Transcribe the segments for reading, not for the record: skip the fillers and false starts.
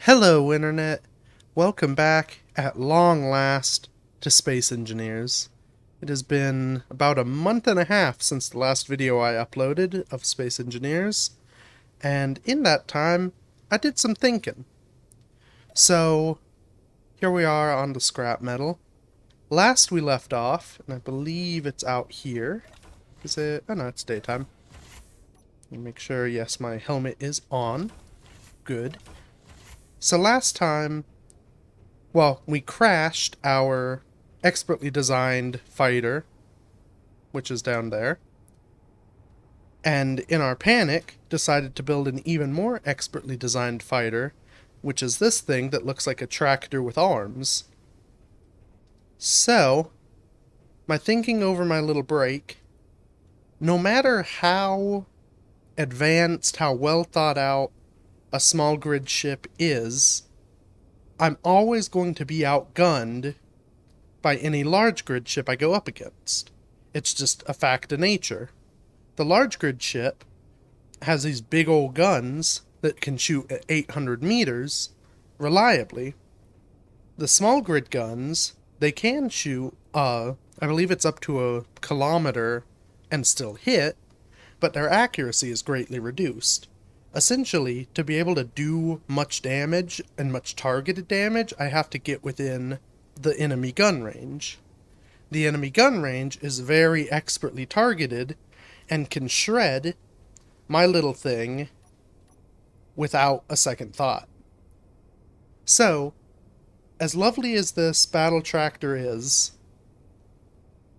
Hello, Internet. Welcome back, at long last, to Space Engineers. It has been about a month and a half since the last video I uploaded of Space Engineers, and in that time, I did some thinking. So, here we are on the scrap metal. Last we left off, and I believe it's out here. Is it? Oh no, it's daytime. Let me make sure, yes, my helmet is on. Good. So last time, well, we crashed our expertly designed fighter, which is down there, and in our panic, decided to build an even more expertly designed fighter, which is this thing that looks like a tractor with arms. So, my thinking over my little break, no matter how advanced, how well thought out a small grid ship is, I'm always going to be outgunned by any large grid ship I go up against. It's just a fact of nature. The large grid ship has these big old guns that can shoot at 800 meters reliably. The small grid guns, they can shoot, I believe it's up to a kilometer and still hit, but their accuracy is greatly reduced. Essentially, to be able to do much damage and much targeted damage, I have to get within the enemy gun range. The enemy gun range is very expertly targeted and can shred my little thing without a second thought. So, as lovely as this battle tractor is,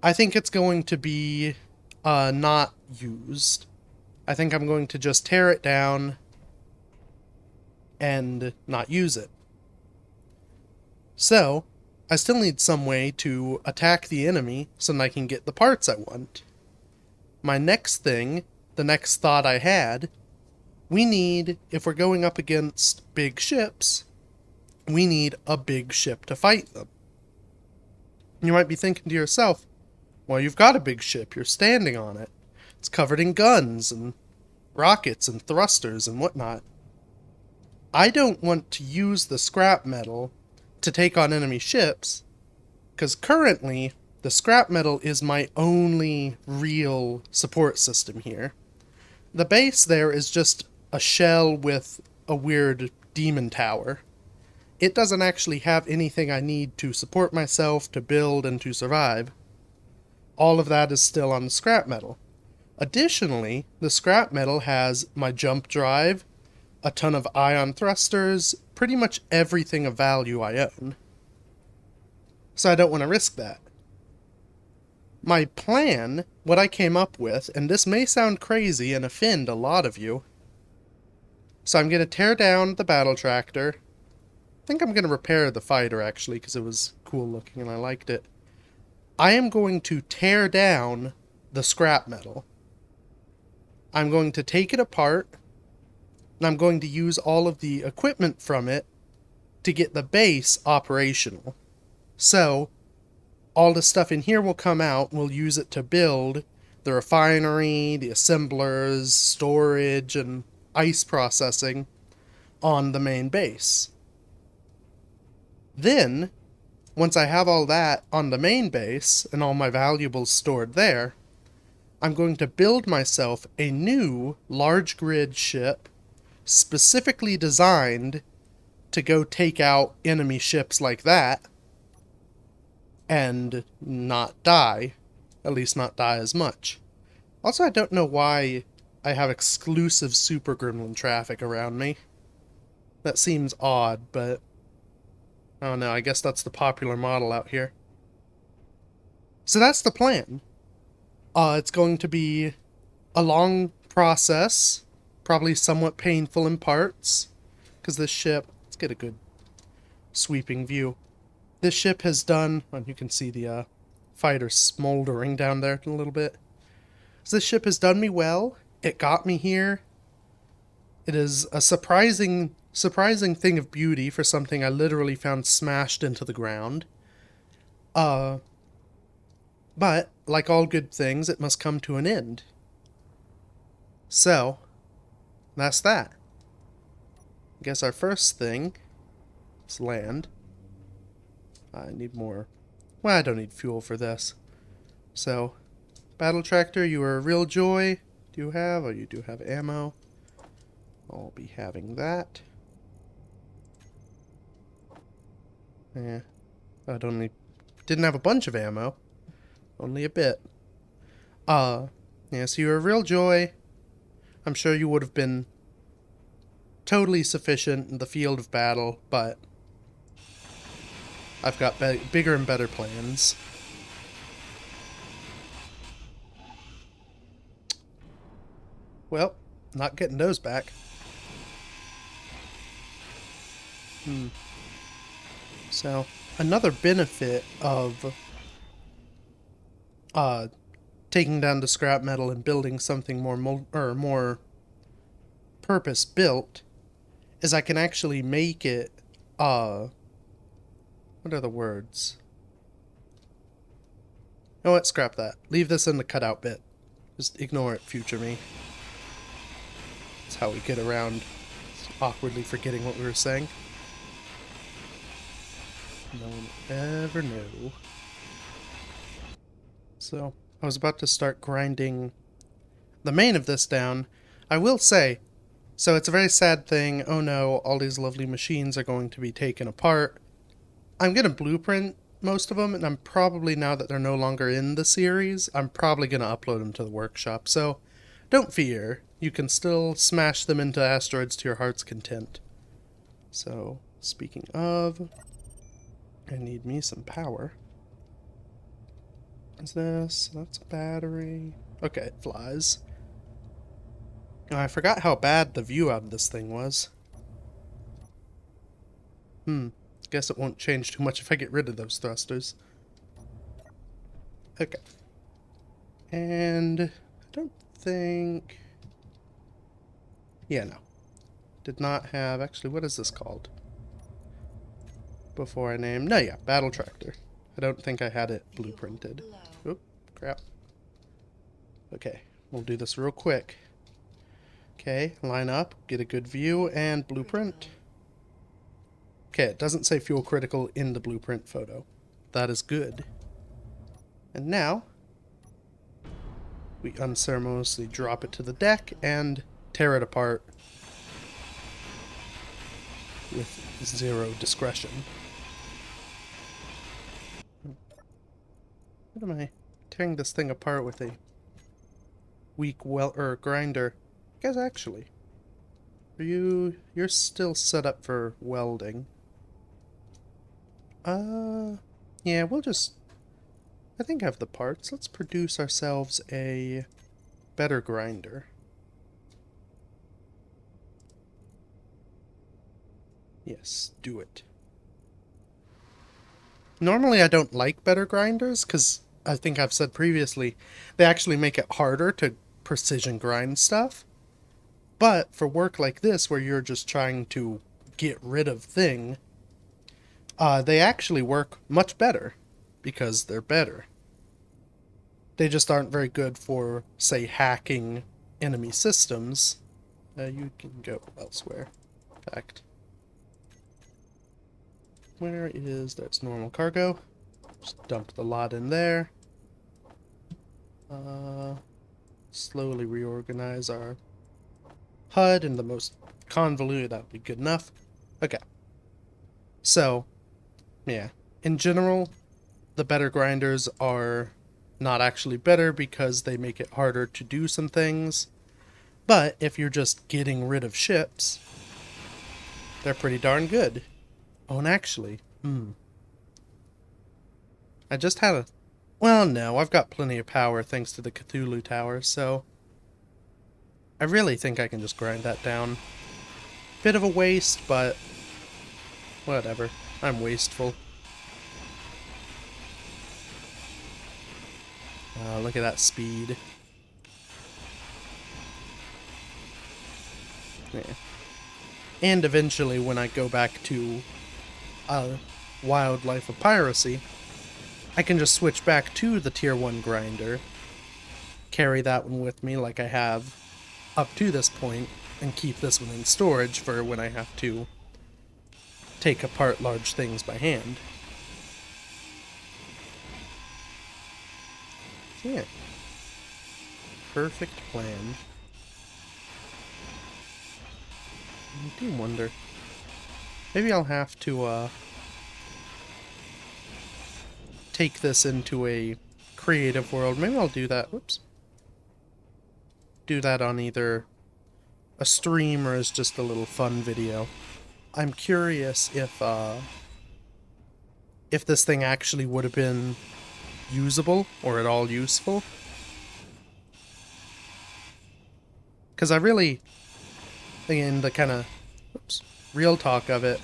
I think it's going to be not used. I think I'm going to just tear it down and not use it. So, I still need some way to attack the enemy so that I can get the parts I want. My next thing, the next thought I had, we need, if we're going up against big ships, we need a big ship to fight them. You might be thinking to yourself, well, you've got a big ship, you're standing on it. It's covered in guns and rockets and thrusters and whatnot. I don't want to use the scrap metal to take on enemy ships, because currently the scrap metal is my only real support system here. The base there is just a shell with a weird demon tower. It doesn't actually have anything I need to support myself, to build, and to survive. All of that is still on the scrap metal. Additionally, the scrap metal has my jump drive, a ton of ion thrusters, pretty much everything of value I own. So I don't want to risk that. My plan, what I came up with, and this may sound crazy and offend a lot of you, so I'm going to tear down the battle tractor. I think I'm going to repair the fighter actually, because it was cool looking and I liked it. I am going to tear down the scrap metal. I'm going to take it apart, and I'm going to use all of the equipment from it to get the base operational. So, all the stuff in here will come out, and we'll use it to build the refinery, the assemblers, storage, and ice processing on the main base. Then, once I have all that on the main base, and all my valuables stored there, I'm going to build myself a new large grid ship specifically designed to go take out enemy ships like that and not die. At least not die as much. Also, I don't know why I have exclusive Super Gremlin traffic around me. That seems odd, but I don't know, I guess that's the popular model out here. So that's the plan. It's going to be a long process, probably somewhat painful in parts, because this ship, let's get a good sweeping view. This ship has done, well, you can see the fighter smoldering down there a little bit. So this ship has done me well. It got me here. It is a surprising thing of beauty for something I literally found smashed into the ground. But, like all good things, it must come to an end. So, that's that. I guess our first thing It's land. I need more. Well, I don't need fuel for this. So, battle tractor, you are a real joy. Do you have? Oh, you do have ammo. I'll be having that. Yeah. I didn't have a bunch of ammo. Only a bit. Yeah, so you're a real joy. I'm sure you would have been totally sufficient in the field of battle, but I've got bigger and better plans. Well, not getting those back. So, another benefit of taking down the scrap metal and building something more purpose built is I can actually make it what are the words? You know what? Scrap that. Leave this in the cutout bit. Just ignore it, future me. That's how we get around awkwardly forgetting what we were saying. No one ever knew. So, I was about to start grinding the main of this down. I will say, so it's a very sad thing. Oh no, all these lovely machines are going to be taken apart. I'm going to blueprint most of them, and I'm probably, now that they're no longer in the series, I'm probably going to upload them to the workshop. So, don't fear. You can still smash them into asteroids to your heart's content. So, speaking of, I need me some power. What's this? That's a battery. Okay, it flies. Oh, I forgot how bad the view out of this thing was. Guess it won't change too much if I get rid of those thrusters. Okay. And I don't think... Yeah, no. Did not have... Actually, what is this called? Before I name... No, yeah, battle tractor. I don't think I had it blueprinted. Oop, crap. Okay, we'll do this real quick. Okay, line up, get a good view, and blueprint. Okay, it doesn't say fuel critical in the blueprint photo. That is good. And now, we unceremoniously drop it to the deck and tear it apart with 0 discretion. What am I tearing this thing apart with a weak grinder? Guys, actually, you're still set up for welding. Yeah, we'll just, I think I have the parts. Let's produce ourselves a better grinder. Yes, do it. Normally I don't like better grinders, because I think I've said previously, they actually make it harder to precision grind stuff. But for work like this, where you're just trying to get rid of thing, they actually work much better, because they're better. They just aren't very good for, say, hacking enemy systems. You can go elsewhere. In fact, where is... There's normal cargo. Just dump the lot in there. Slowly reorganize our HUD in the most convoluted. That would be good enough. Okay. So, yeah. In general, the better grinders are not actually better because they make it harder to do some things. But if you're just getting rid of ships, they're pretty darn good. Oh, and actually, I just had a... Well, no, I've got plenty of power thanks to the Cthulhu Tower, so I really think I can just grind that down. Bit of a waste, but whatever. I'm wasteful. Look at that speed. Yeah. And eventually, when I go back to Wildlife of Piracy, I can just switch back to the Tier 1 grinder, carry that one with me like I have up to this point, and keep this one in storage for when I have to take apart large things by hand. Yeah. Perfect plan. I do wonder. Maybe I'll have to, take this into a creative world. Maybe I'll do that. Whoops. Do that on either a stream or as just a little fun video. I'm curious if this thing actually would have been usable or at all useful. Because I really, in the kind of, real talk of it,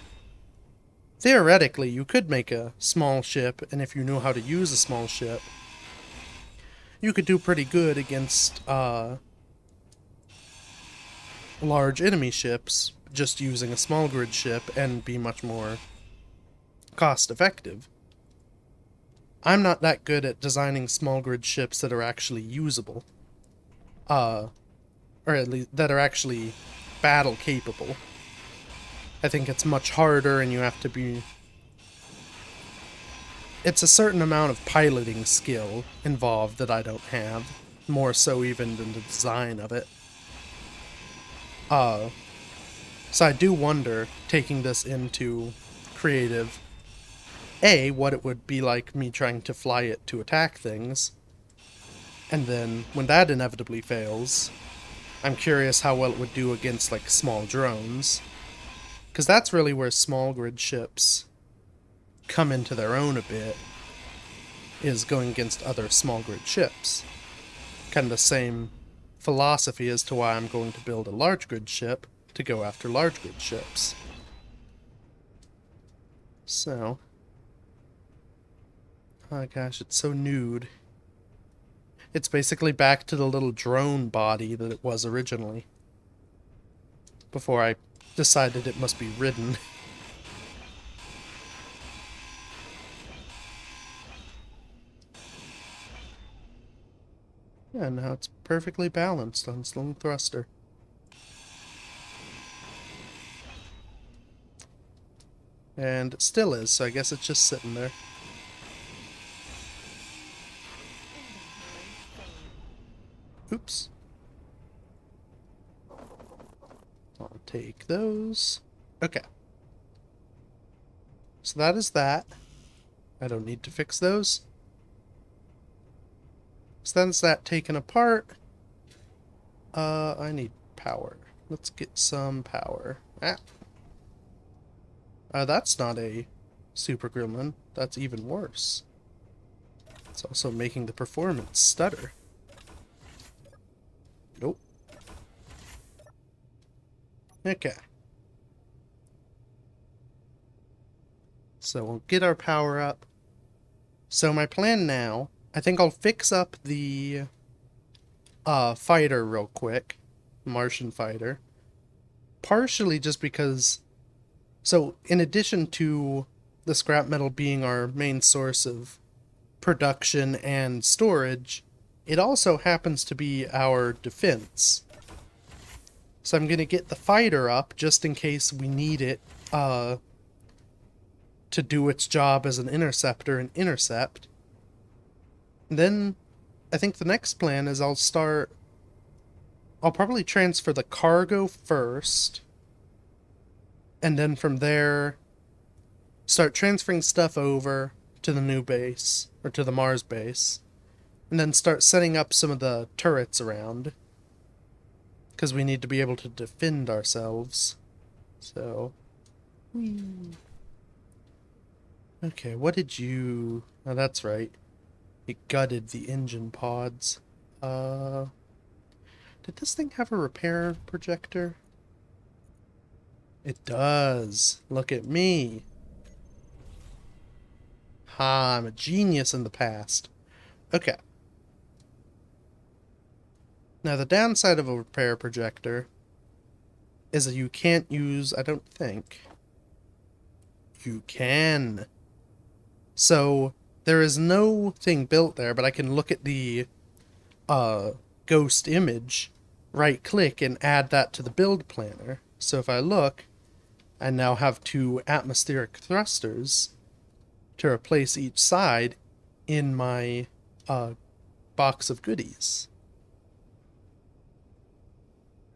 theoretically you could make a small ship, and if you knew how to use a small ship, you could do pretty good against large enemy ships just using a small grid ship and be much more cost effective. I'm not that good at designing small grid ships that are actually usable. Or at least that are actually battle capable. I think it's much harder and you have to be... It's a certain amount of piloting skill involved that I don't have. More so even than the design of it. So I do wonder, taking this into creative, A, what it would be like me trying to fly it to attack things. And then, when that inevitably fails, I'm curious how well it would do against, like, small drones. Because that's really where small grid ships come into their own a bit, is going against other small grid ships. Kind of the same philosophy as to why I'm going to build a large grid ship to go after large grid ships. So... oh gosh, it's so nude. It's basically back to the little drone body that it was originally. Before I decided it must be ridden. Yeah, now it's perfectly balanced on its little thruster. And it still is, so I guess it's just sitting there. Oops. I'll take those. Okay. So that is that. I don't need to fix those. So that's that taken apart. I need power. Let's get some power. That's not a super gremlin. That's even worse. It's also making the performance stutter. Nope. Okay. So we'll get our power up. So my plan now, I think I'll fix up the fighter real quick. Martian fighter. Partially just because... so, in addition to the scrap metal being our main source of production and storage, it also happens to be our defense. So I'm going to get the fighter up just in case we need it to do its job as an interceptor and intercept. And then I think the next plan is I'll probably transfer the cargo first. And then from there, start transferring stuff over to the new base, or to the Mars base. And then start setting up some of the turrets around. Because we need to be able to defend ourselves. So... okay, what did you... oh, that's right. It gutted the engine pods. Did this thing have a repair projector? It does. Look at me. Ha, I'm a genius in the past. Okay. Now, the downside of a repair projector is that you can't use... I don't think. You can. So, there is no thing built there, but I can look at the ghost image, right-click, and add that to the build planner. So if I look, I now have 2 atmospheric thrusters to replace each side in my box of goodies.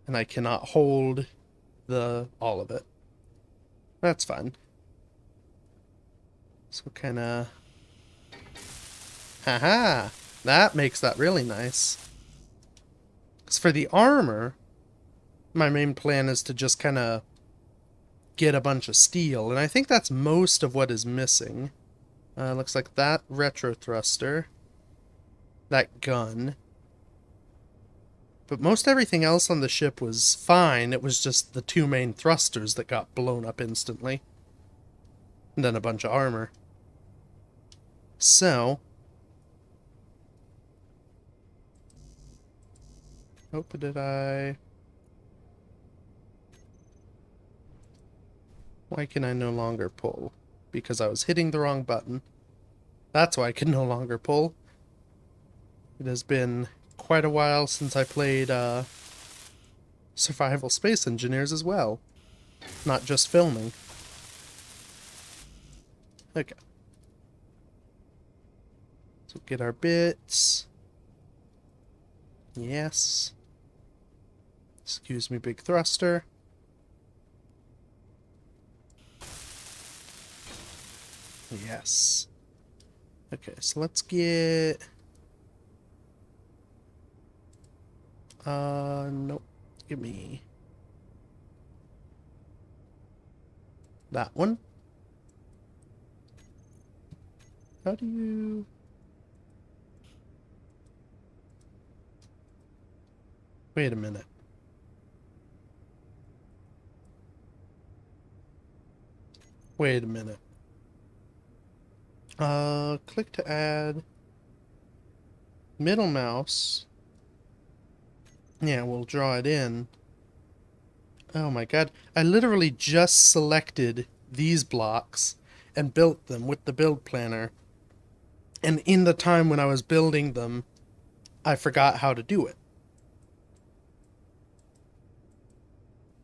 And I cannot hold all of it. That's fun. So kinda... Haha! That makes that really nice. Because for the armor, my main plan is to just kinda get a bunch of steel, and I think that's most of what is missing. Looks like that retro thruster, that gun. But most everything else on the ship was fine. It was just the 2 main thrusters that got blown up instantly. And then a bunch of armor. So... did I... Why can I no longer pull? Because I was hitting the wrong button. That's why I can no longer pull. It has been quite a while since I played Survival Space Engineers as well. Not just filming. Okay. So get our bits. Yes. Excuse me, big thruster. Yes. Okay, so let's get... nope. Give me... that one. How do you... Wait a minute. Wait a minute. Click to add. Middle mouse. Yeah, we'll draw it in. Oh my god. I literally just selected these blocks and built them with the build planner. And in the time when I was building them, I forgot how to do it.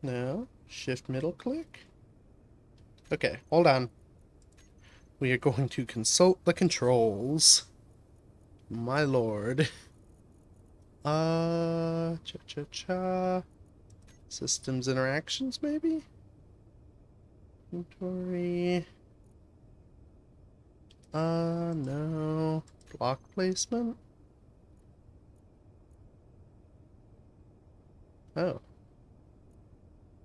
No. Shift middle click. Okay, hold on. We are going to consult the controls. My lord. Cha-cha-cha. Systems interactions, maybe? Inventory. No. Block placement? Oh.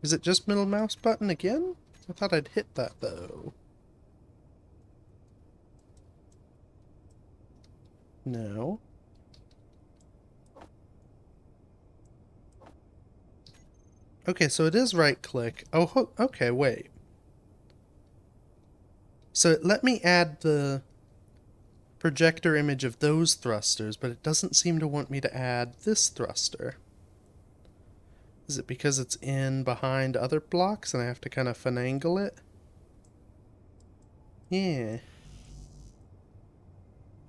Is it just middle mouse button again? I thought I'd hit that, though. No. Okay, so it is right-click. Oh, okay, wait. So it let me add the projector image of those thrusters, but it doesn't seem to want me to add this thruster. Is it because it's in behind other blocks and I have to kind of finagle it? Yeah.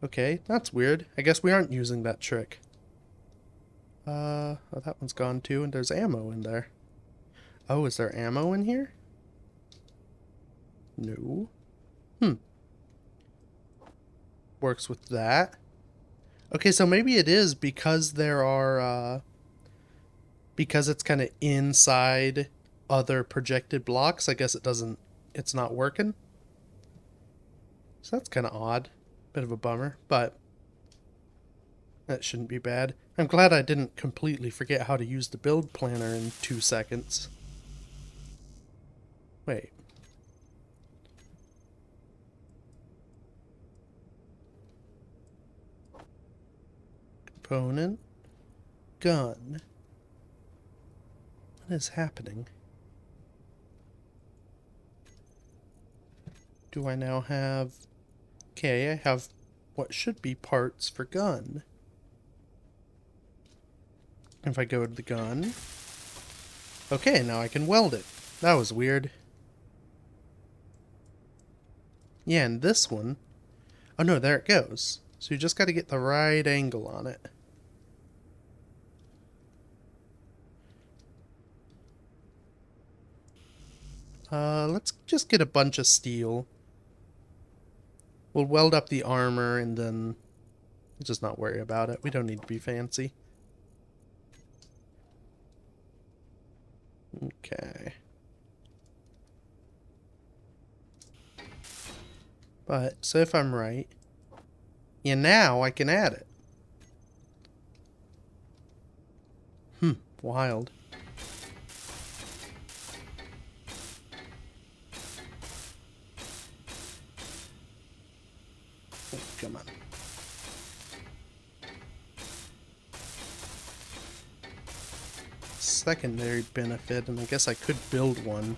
Okay, that's weird. I guess we aren't using that trick. Oh, that one's gone too, and there's ammo in there. Oh, is there ammo in here? No. Works with that. Okay, so maybe it is because there are, because it's kind of inside other projected blocks. I guess it's not working. So that's kind of odd. Bit of a bummer, but that shouldn't be bad. I'm glad I didn't completely forget how to use the build planner in 2 seconds. Wait. Component. Gun. What is happening? Do I now have... Okay, I have what should be parts for gun. If I go to the gun... Okay, now I can weld it. That was weird. Yeah, and this one... Oh no, there it goes. So you just gotta get the right angle on it. Let's just get a bunch of steel. We'll weld up the armor and then just not worry about it. We don't need to be fancy. Okay. But, so if I'm right, yeah, now I can add it. Wild. Oh, come on. Secondary benefit, and I guess I could build one.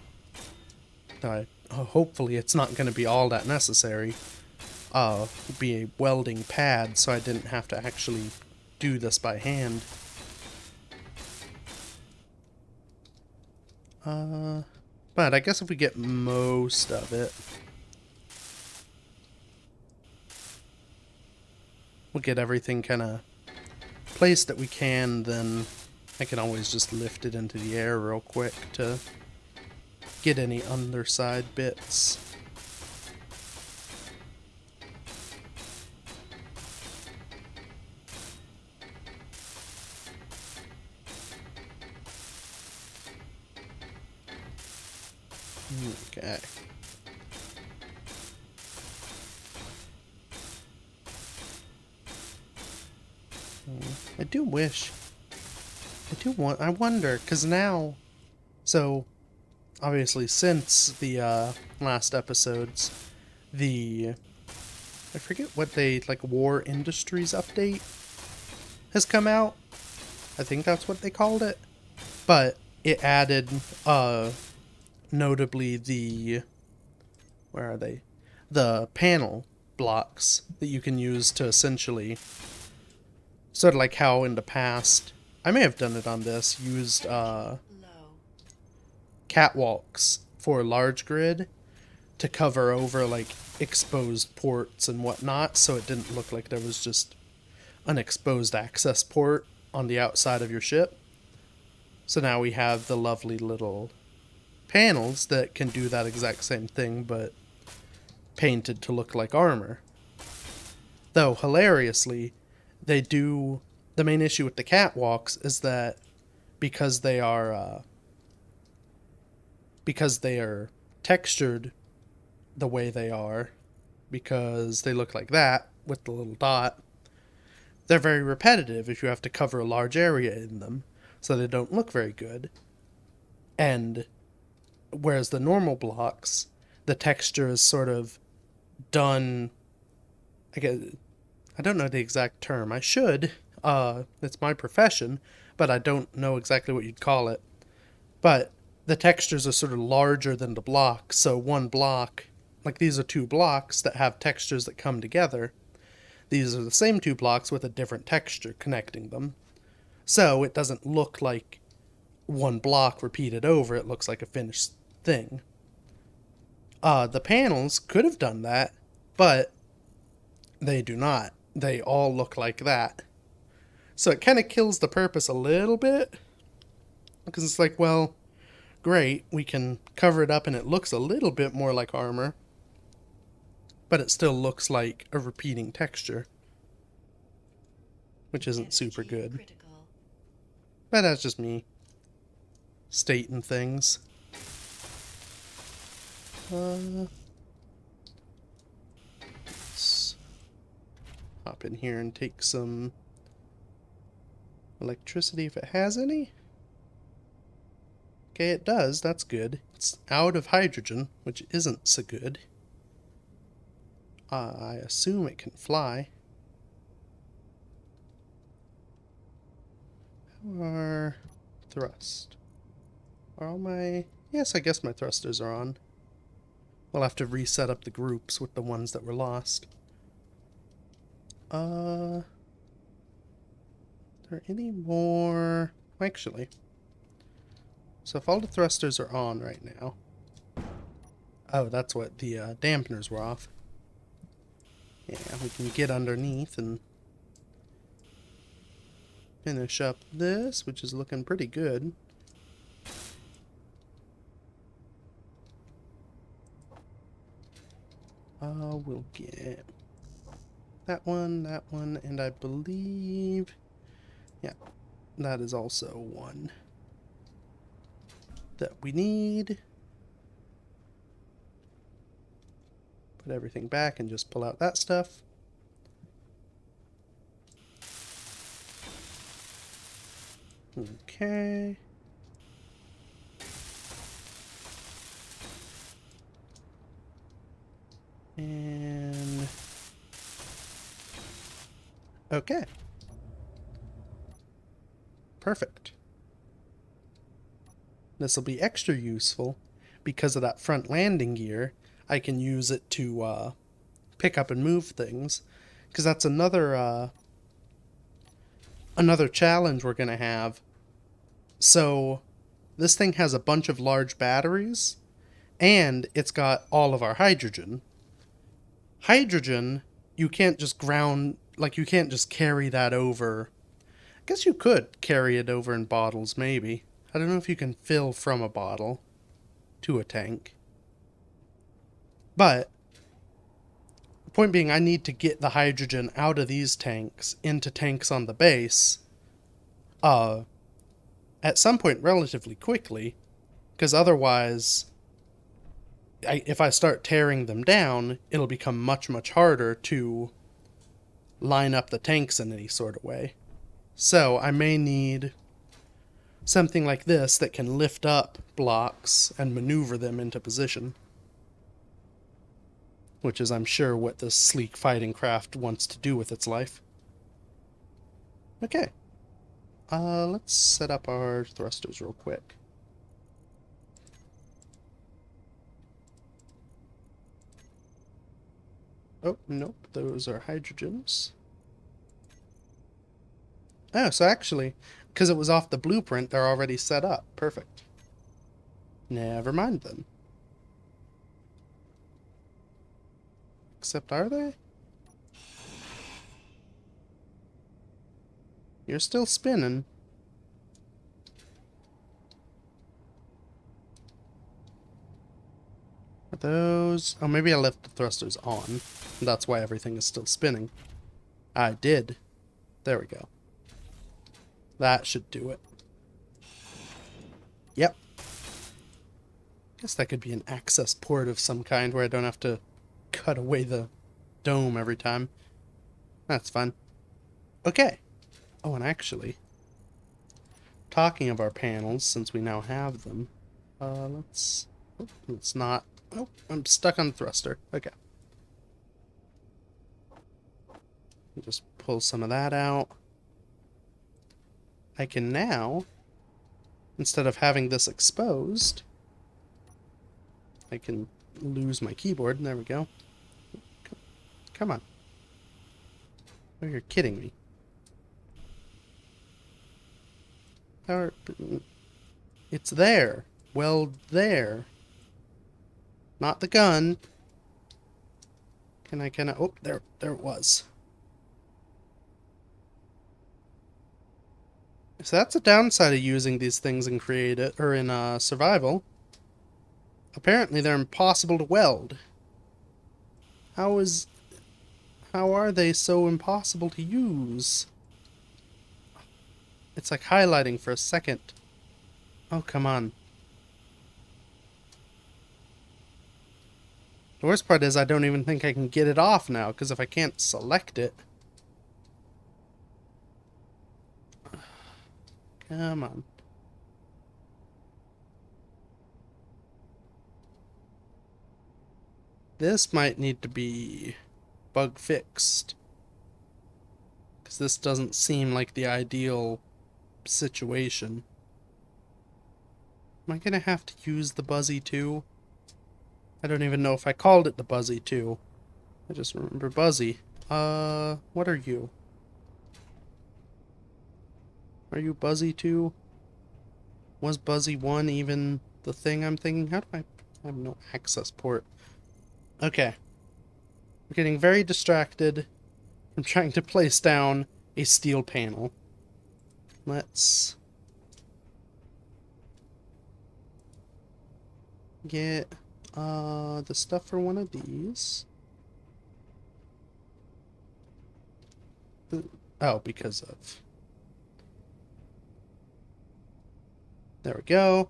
Hopefully it's not going to be all that necessary. Be a welding pad, so I didn't have to actually do this by hand. But I guess if we get most of it, we'll get everything kind of placed that we can, then I can always just lift it into the air real quick to get any underside bits. Okay. I do wish. I wonder, because now, so, obviously since the last episodes, I forget what like War Industries update has come out. I think that's what they called it. But it added, notably where are they? The panel blocks that you can use to essentially, sort of like how in the past, I may have done it on this, used catwalks for large grid to cover over like exposed ports and whatnot, so it didn't look like there was just an exposed access port on the outside of your ship. So now we have the lovely little panels that can do that exact same thing, but painted to look like armor. Though, hilariously, they do... The main issue with the catwalks is that because they are textured the way they are, because they look like that with the little dot, they're very repetitive if you have to cover a large area in them, so they don't look very good. And whereas the normal blocks, the texture is sort of done, I guess, I don't know the exact term. I should. It's my profession, but I don't know exactly what you'd call it. But the textures are sort of larger than the block, so one block, like these are two blocks that have textures that come together. These are the same two blocks with a different texture connecting them. So it doesn't look like one block repeated over, it looks like a finished thing. The panels could have done that, but they do not. They all look like that. So it kind of kills the purpose a little bit, because it's like, well, great, we can cover it up and it looks a little bit more like armor, but it still looks like a repeating texture, which isn't super good. But that's just me stating things. Let's hop in here and take some electricity if it has any. Okay, it does. That's good. It's out of hydrogen, which isn't so good. I assume it can fly. How are thrust? Are all my... Yes, I guess my thrusters are on. We'll have to reset up the groups with the ones that were lost. Are there any more? Actually. So if all the thrusters are on right now... Oh, that's what the dampeners were off. Yeah, we can get underneath and finish up this, which is looking pretty good. We'll get that one, and I believe, yeah, that is also one that we need. Put everything back and just pull out that stuff. Okay. And okay. Perfect. This will be extra useful because of that front landing gear. I can use it to pick up and move things, because that's another challenge we're gonna have. So this thing has a bunch of large batteries, and it's got all of our hydrogen. Hydrogen, you can't just you can't just carry that over. I guess you could carry it over in bottles, maybe. I don't know if you can fill from a bottle to a tank. But the point being, I need to get the hydrogen out of these tanks into tanks on the base at some point relatively quickly, because otherwise, if I start tearing them down, it'll become much, much harder to line up the tanks in any sort of way. So I may need something like this that can lift up blocks and maneuver them into position, which is, I'm sure, what this sleek fighting craft wants to do with its life. Okay. Let's set up our thrusters real quick. Oh, nope, those are hydrogens. Oh, so actually, because it was off the blueprint, they're already set up. Perfect. Never mind then. Except, are they? You're still spinning. Are those... Oh, maybe I left the thrusters on. That's why everything is still spinning. I did. There we go. That should do it. Yep. Guess that could be an access port of some kind where I don't have to cut away the dome every time. That's fun. Okay. Oh, and actually, talking of our panels, since we now have them, let's not... Oh, I'm stuck on the thruster. Okay. Just pull some of that out. I can now, instead of having this exposed, I can lose my keyboard. There we go. Come on. Oh, you're kidding me. It's there. Well, there. Not the gun. Can I... Oh, there it was. So that's a downside of using these things in creative or in survival. Apparently they're impossible to weld. How are they so impossible to use? It's like highlighting for a second. Oh, come on. The worst part is I don't even think I can get it off now, because if I can't select it... Come on. This might need to be bug fixed, because this doesn't seem like the ideal situation. Am I gonna have to use the Buzzy 2? I don't even know if I called it the Buzzy 2. I just remember Buzzy. What are you? Are you Buzzy 2? Was Buzzy 1 even the thing I'm thinking? How do I have no access port? Okay. We're getting very distracted from trying to place down a steel panel. Let's get the stuff for one of these. Oh, because of... There we go.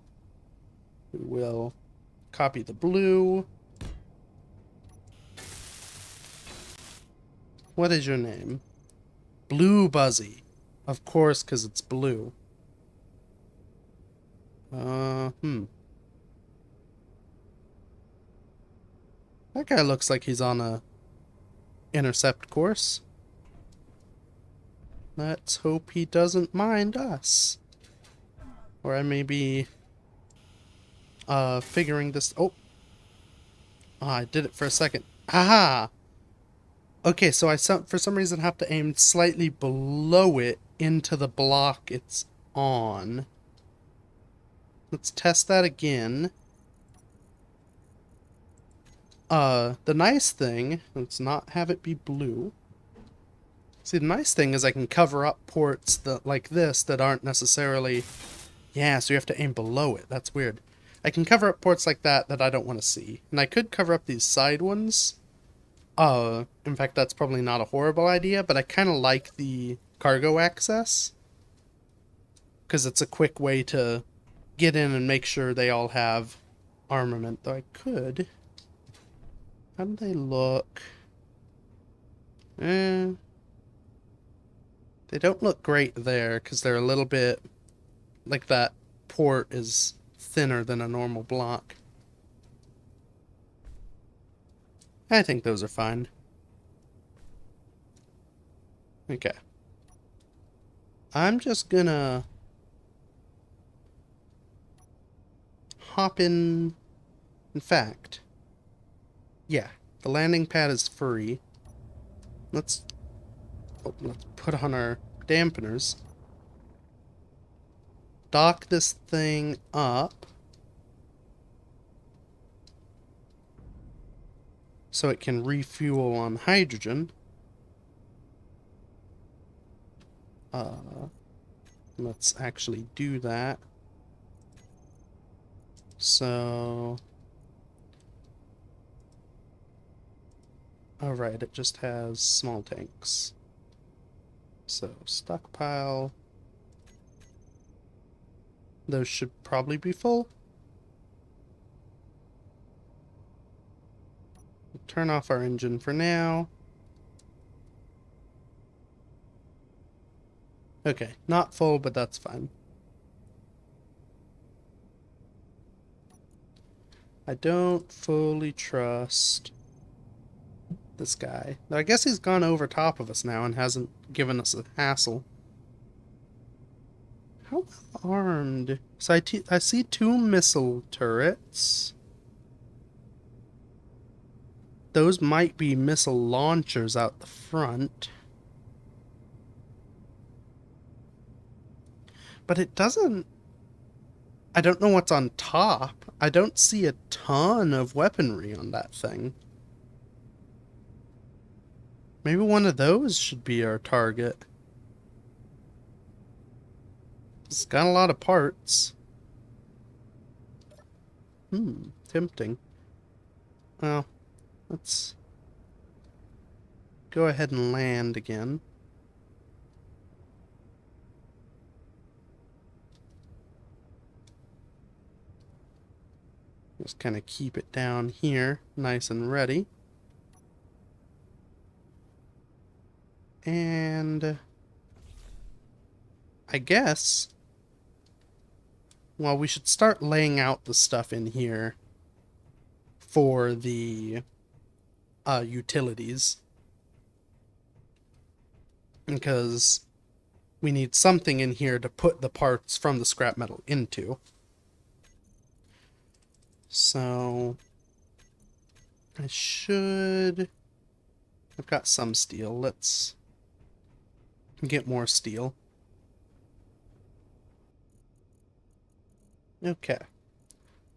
We will copy the blue. What is your name? Blue Buzzy. Of course, because it's blue. That guy looks like he's on a intercept course. Let's hope he doesn't mind us. Or I may be figuring this... Oh, I did it for a second. Aha! Okay, so I for some reason have to aim slightly below it into the block it's on. Let's test that again. The nice thing, let's not have it be blue. See, the nice thing is I can cover up ports that like this that aren't necessarily... Yeah, so you have to aim below it. That's weird. I can cover up ports like that that I don't want to see. And I could cover up these side ones. In fact, that's probably not a horrible idea, but I kind of like the cargo access. Because it's a quick way to get in and make sure they all have armament. Though I could... How do they look? They don't look great there, because they're a little bit... Like that port is thinner than a normal block. I think those are fine. Okay. I'm just gonna hop in. In fact, yeah, the landing pad is free. Let's put on our dampeners. Dock this thing up so it can refuel on hydrogen. Let's actually do that. So... Alright, it just has small tanks. So, stockpile. Those should probably be full. We'll turn off our engine for now. Okay, not full, but that's fine. I don't fully trust this guy. I guess he's gone over top of us now and hasn't given us a hassle. How armed? So I see 2 missile turrets. Those might be missile launchers out the front. But it doesn't... I don't know what's on top. I don't see a ton of weaponry on that thing. Maybe one of those should be our target. It's got a lot of parts. Tempting. Well, let's go ahead and land again. Just kind of keep it down here, nice and ready. And I guess, well, we should start laying out the stuff in here for the utilities. Because we need something in here to put the parts from the scrap metal into. So I've got some steel. Let's get more steel. Okay.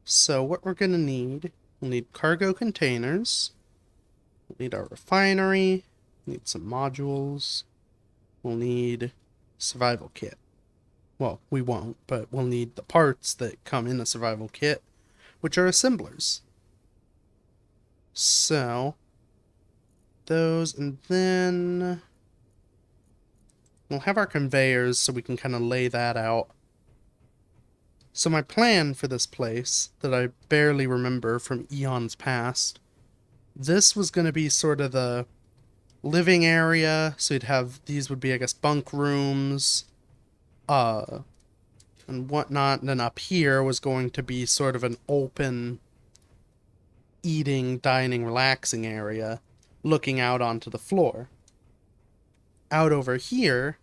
So what we're gonna need, we'll need cargo containers. We'll need our refinery. We'll need some modules. We'll need survival kit. Well, we won't, but we'll need the parts that come in the survival kit, which are assemblers. So, those, and then We'll have our conveyors so we can kind of lay that out. So my plan for this place, that I barely remember from eons past, this was going to be sort of the living area. So you'd have, these would be, I guess, bunk rooms, and whatnot. And then up here was going to be sort of an open eating, dining, relaxing area looking out onto the floor. Out over here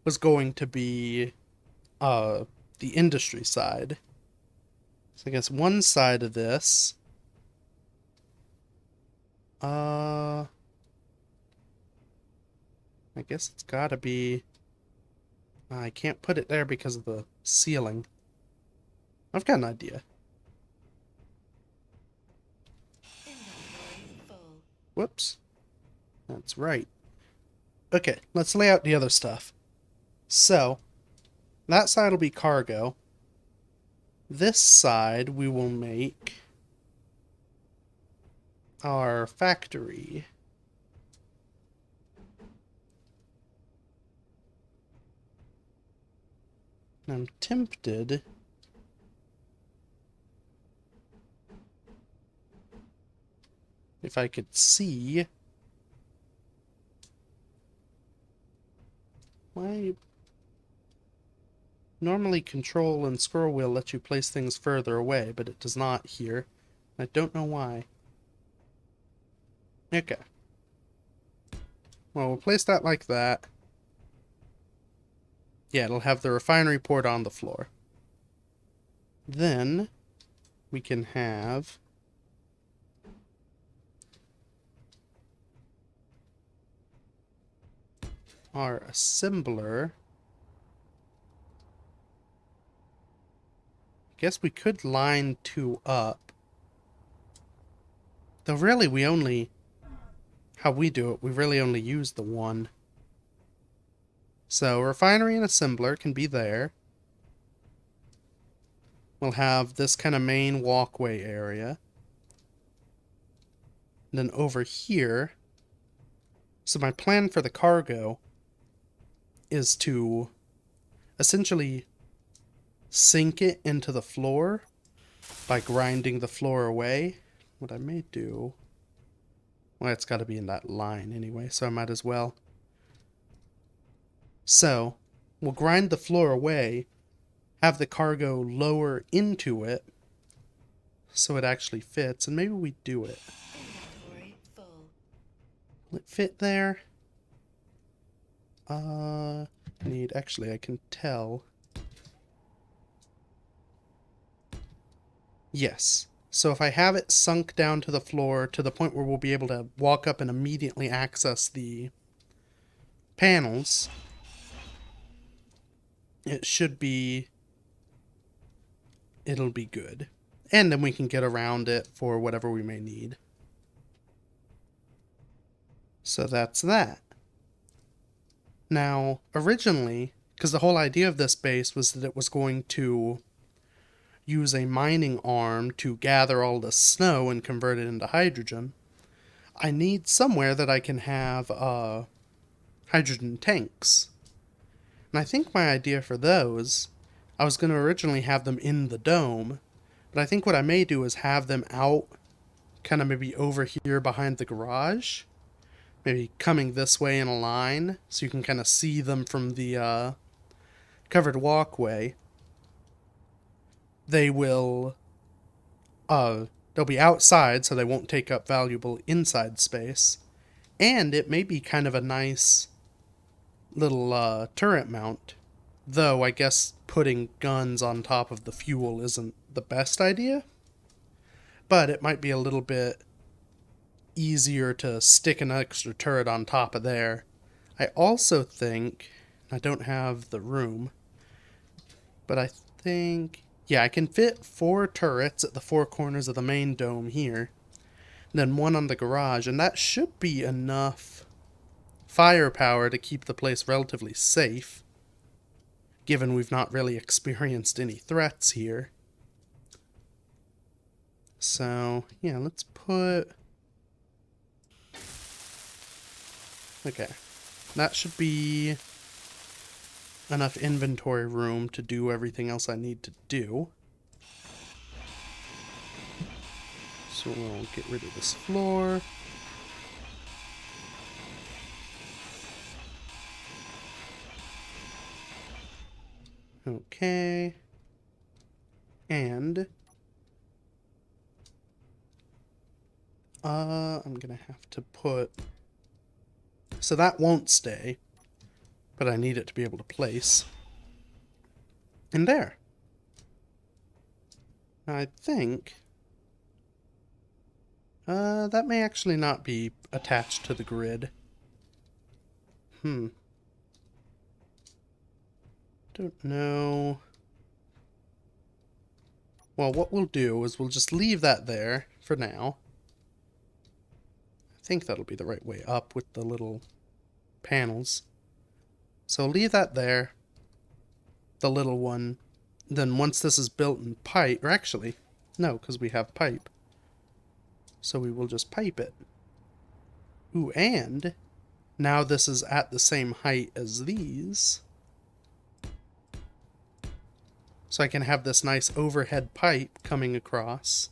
was going to be the industry side. So I guess one side of this I guess it's gotta be I can't put it there because of the ceiling. I've got an idea. Whoops. That's right. Okay, let's lay out the other stuff. So, that side will be cargo. This side we will make our factory. I'm tempted if I could see why normally control and scroll wheel let you place things further away, but it does not here. I don't know why. Okay. Well, we'll place that like that. Yeah, it'll have the refinery port on the floor. Then we can have our assembler. I guess we could line 2 up. Though really we only, how we do it, we really only use the one. So refinery and assembler can be there. We'll have this kind of main walkway area. And then over here, so my plan for the cargo is to essentially sink it into the floor by grinding the floor away. What I may do, well, it's got to be in that line anyway, so I might as well. So we'll grind the floor away, have the cargo lower into it so it actually fits, and maybe we do it. Will it fit there? Actually, I can tell. Yes. So if I have it sunk down to the floor to the point where we'll be able to walk up and immediately access the panels, it'll be good. And then we can get around it for whatever we may need. So that's that. Now, originally, because the whole idea of this base was that it was going to use a mining arm to gather all the snow and convert it into hydrogen, I need somewhere that I can have hydrogen tanks. And I think my idea for those, I was going to originally have them in the dome, but I think what I may do is have them out, kind of maybe over here behind the garage, maybe coming this way in a line, so you can kind of see them from the covered walkway. They'll be outside, so they won't take up valuable inside space. And it may be kind of a nice little turret mount. Though, I guess putting guns on top of the fuel isn't the best idea. But it might be a little bit easier to stick an extra turret on top of there. I also think, I don't have the room, but I think, yeah, I can fit 4 turrets at the 4 corners of the main dome here, and then 1 on the garage, and that should be enough firepower to keep the place relatively safe, given we've not really experienced any threats here. So, yeah, let's put... Okay, that should be enough inventory room to do everything else I need to do. So we'll get rid of this floor. Okay. And I'm gonna have to put, so that won't stay, but I need it to be able to place. And there. I think that may actually not be attached to the grid. Don't know. Well, what we'll do is we'll just leave that there for now. I think that'll be the right way up with the little panels. So leave that there. The little one. Then once this is built in pipe, or actually, no, because we have pipe. So we will just pipe it. Ooh, and now this is at the same height as these. So I can have this nice overhead pipe coming across.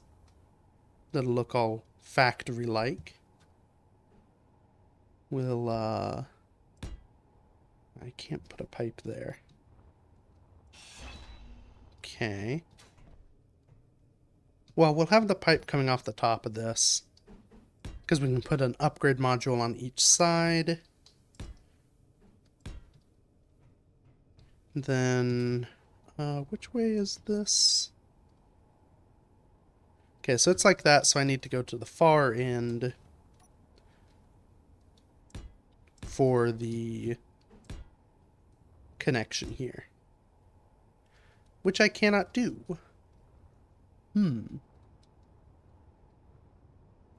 That'll look all factory-like. We'll, I can't put a pipe there. Okay. Well, we'll have the pipe coming off the top of this, because we can put an upgrade module on each side. Then, which way is this? Okay, so it's like that, so I need to go to the far end for the connection here, which I cannot do.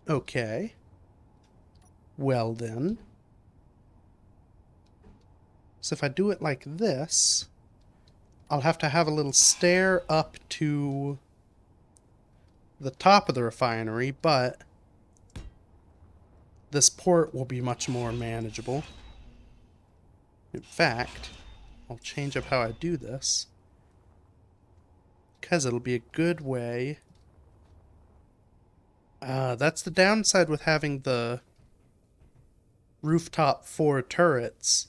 Okay. Well then. So if I do it like this, I'll have to have a little stair up to the top of the refinery, but this port will be much more manageable. In fact, I'll change up how I do this, because it'll be a good way. That's the downside with having the rooftop 4 turrets,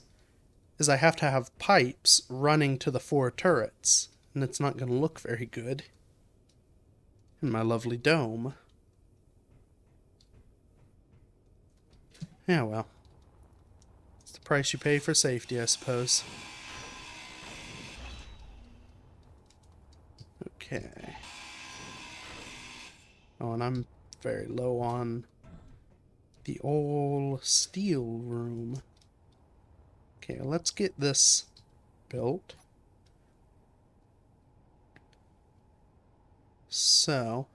is I have to have pipes running to the 4 turrets, and it's not going to look very good in my lovely dome. Yeah, well. It's the price you pay for safety, I suppose. Okay. Oh, and I'm very low on the old steel room. Okay, let's get this built. So,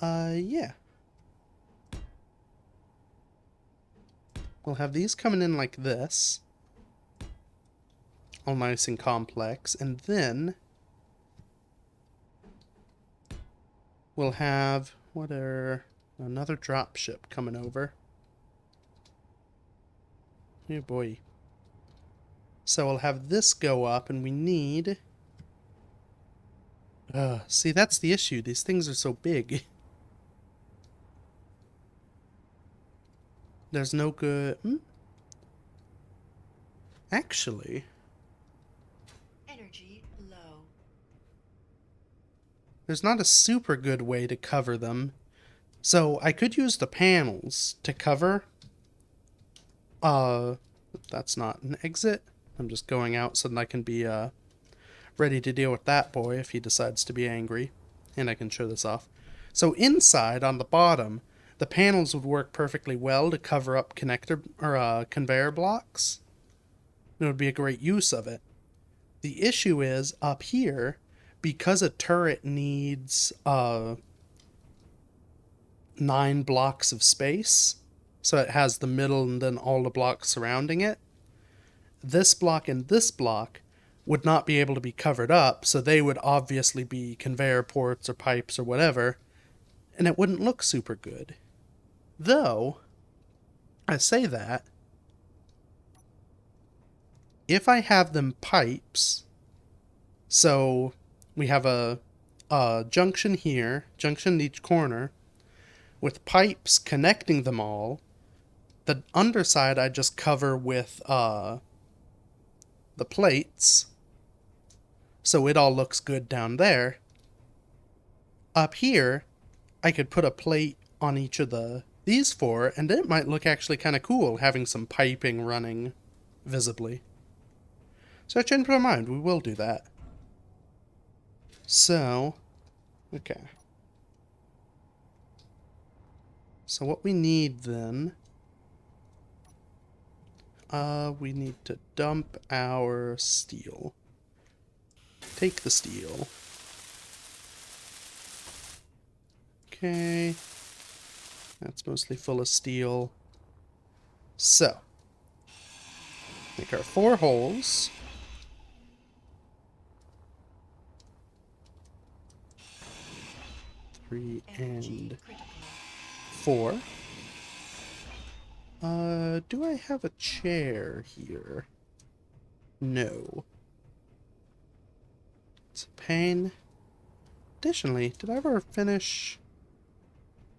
yeah. We'll have these coming in like this. All nice and complex. And then we'll have another dropship coming over. Oh boy. So we'll have this go up, and we need... see, that's the issue. These things are so big. There's no good... Actually... Energy low. There's not a super good way to cover them. So I could use the panels to cover. That's not an exit. I'm just going out so that I can be ready to deal with that boy if he decides to be angry. And I can show this off. So inside, on the bottom, the panels would work perfectly well to cover up connector or conveyor blocks. It would be a great use of it. The issue is up here, because a turret needs 9 blocks of space, so it has the middle and then all the blocks surrounding it. This block and this block would not be able to be covered up, so they would obviously be conveyor ports or pipes or whatever, and it wouldn't look super good. Though, I say that, if I have them pipes, so we have a junction here, junction in each corner, with pipes connecting them all. The underside I just cover with the plates, so it all looks good down there. Up here, I could put a plate on each of these four, and it might look actually kind of cool having some piping running visibly. So I changed my mind, we will do that. So, okay. So what we need then, we need to dump our steel. Take the steel. Okay. That's mostly full of steel. So, make our 4 holes. Three and 4. Do I have a chair here? No. It's a pain. Additionally, did I ever finish?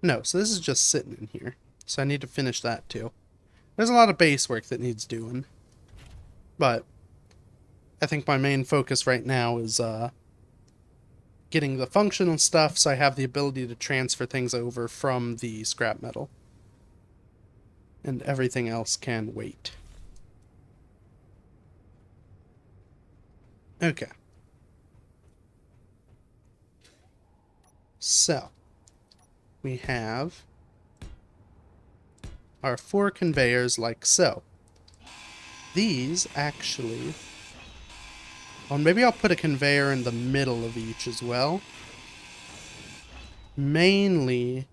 No, so this is just sitting in here. So I need to finish that too. There's a lot of base work that needs doing. But I think my main focus right now is getting the functional stuff so I have the ability to transfer things over from the scrap metal. And everything else can wait. Okay. So, we have our 4 conveyors like so. These actually... Oh, maybe I'll put a conveyor in the middle of each as well. Mainly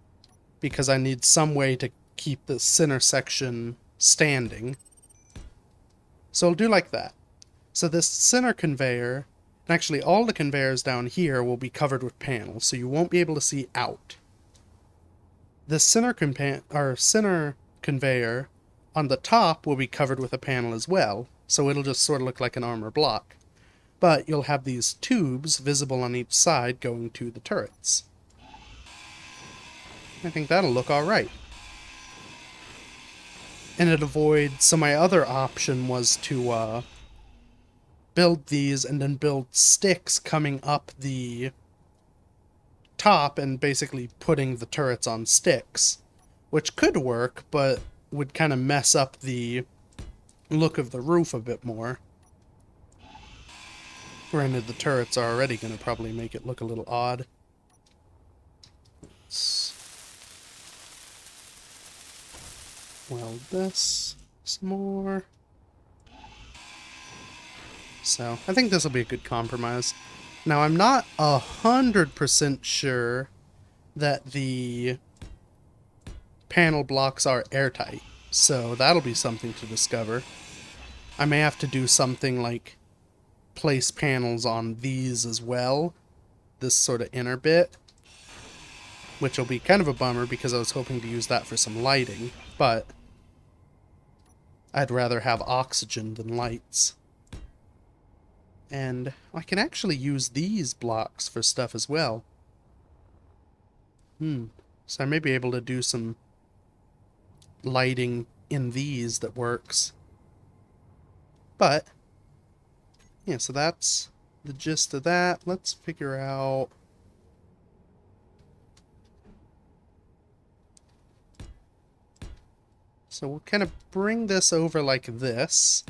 because I need some way to keep the center section standing. So I'll do like that. So this center conveyor, and actually all the conveyors down here will be covered with panels, so you won't be able to see out. The center conveyor on the top will be covered with a panel as well, so it'll just sort of look like an armor block. But you'll have these tubes visible on each side going to the turrets. I think that'll look alright. And it avoids... So my other option was to build these and then build sticks coming up the top and basically putting the turrets on sticks. Which could work, but would kind of mess up the look of the roof a bit more. Granted, the turrets are already going to probably make it look a little odd. Let's weld this some more. So, I think this will be a good compromise. Now, I'm not 100% sure that the panel blocks are airtight, so that'll be something to discover. I may have to do something like place panels on these as well, this sort of inner bit, which will be kind of a bummer because I was hoping to use that for some lighting, but I'd rather have oxygen than lights. And I can actually use these blocks for stuff as well. So I may be able to do some lighting in these that works. But, yeah, so that's the gist of that. Let's figure out... So we'll kind of bring this over like this.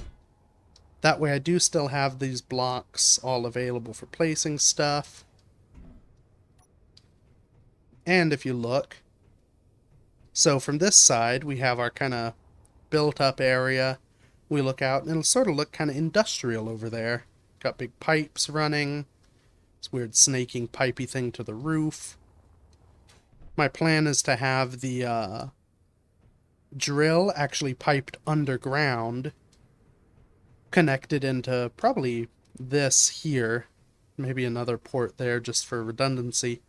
That way I do still have these blocks all available for placing stuff. And if you look, so from this side we have our kind of built up area. We look out and it'll sort of look kind of industrial over there. Got big pipes running. This weird snaking pipey thing to the roof. My plan is to have the drill actually piped underground, connected into probably this here, maybe another port there just for redundancy,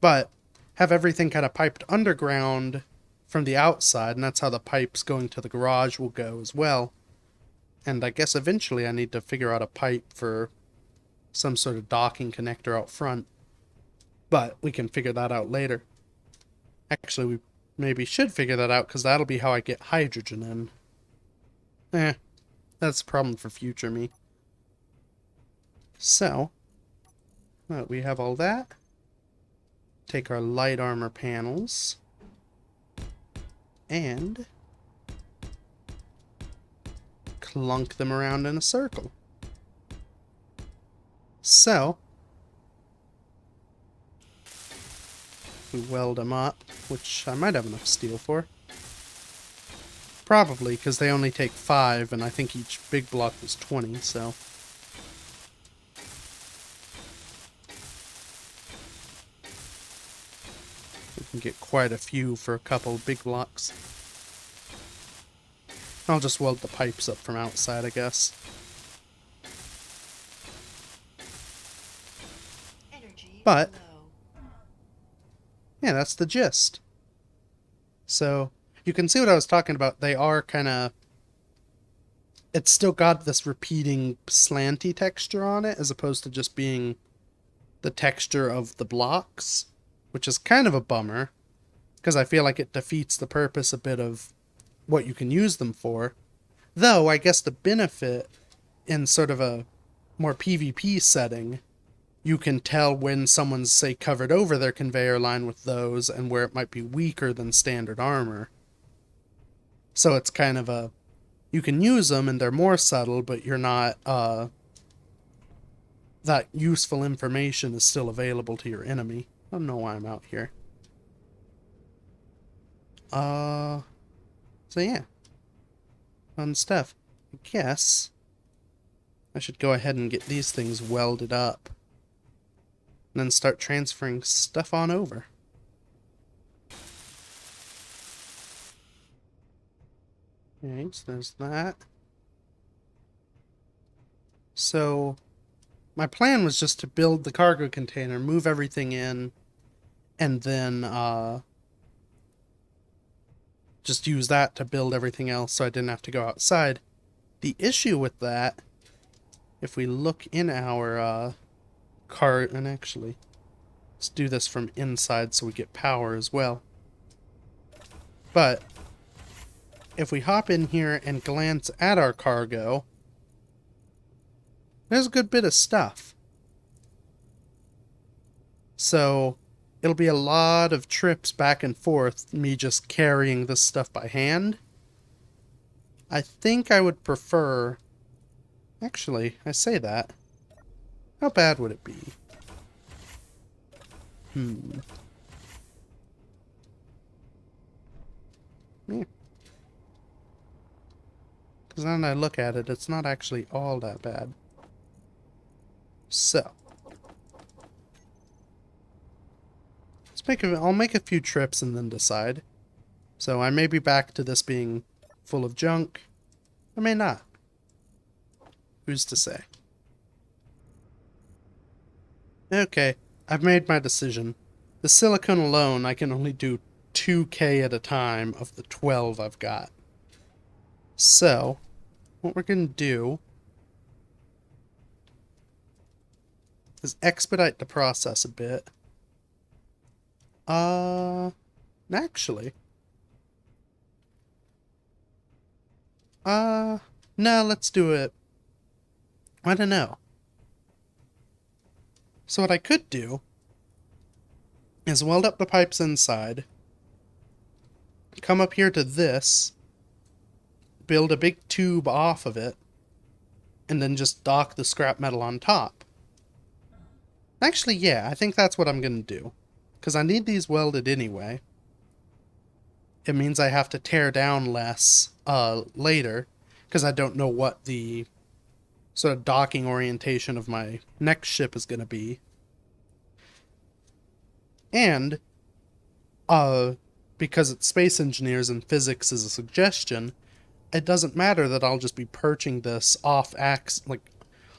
but have everything kind of piped underground from the outside, and that's how the pipes going to the garage will go as well. And I guess eventually I need to figure out a pipe for some sort of docking connector out front. But we can figure that out later. Actually, we maybe should figure that out, because that'll be how I get hydrogen in. That's a problem for future me. So, we have all that. Take our light armor panels. And clunk them around in a circle. So, we weld them up, which I might have enough steel for. Probably, because they only take 5, and I think each big block was 20, so... we can get quite a few for a couple big blocks. I'll just weld the pipes up from outside, I guess. But, yeah, that's the gist. So, you can see what I was talking about. They are kind of... it's still got this repeating slanty texture on it, as opposed to just being the texture of the blocks, which is kind of a bummer, because I feel like it defeats the purpose a bit of what you can use them for. Though, I guess the benefit in sort of a more PvP setting, you can tell when someone's, say, covered over their conveyor line with those, and where it might be weaker than standard armor. So it's kind of a... you can use them, and they're more subtle, but you're not, that useful information is still available to your enemy. I don't know why I'm out here. So yeah. Fun stuff. I guess I should go ahead and get these things welded up. And then start transferring stuff on over. Okay, so there's that. So, my plan was just to build the cargo container, move everything in, and then, just use that to build everything else so I didn't have to go outside. The issue with that, if we look in our, cart, and actually, let's do this from inside so we get power as well. But, if we hop in here and glance at our cargo, there's a good bit of stuff. So, it'll be a lot of trips back and forth, me just carrying this stuff by hand. I think I would prefer... actually, I say that. How bad would it be? Yeah. Because now that I look at it, it's not actually all that bad. So. I'll make a few trips and then decide. So I may be back to this being full of junk. I may not. Who's to say? Okay, I've made my decision. The silicone alone, I can only do 2K at a time of the 12 I've got. So, what we're going to do is expedite the process a bit. Actually. No, let's do it. I don't know. So what I could do is weld up the pipes inside, come up here to this, build a big tube off of it, and then just dock the scrap metal on top. Actually, yeah, I think that's what I'm going to do. Because I need these welded anyway. It means I have to tear down less later, because I don't know what the sort of docking orientation of my next ship is going to be. And, because it's space engineers and physics is a suggestion, it doesn't matter that I'll just be perching this off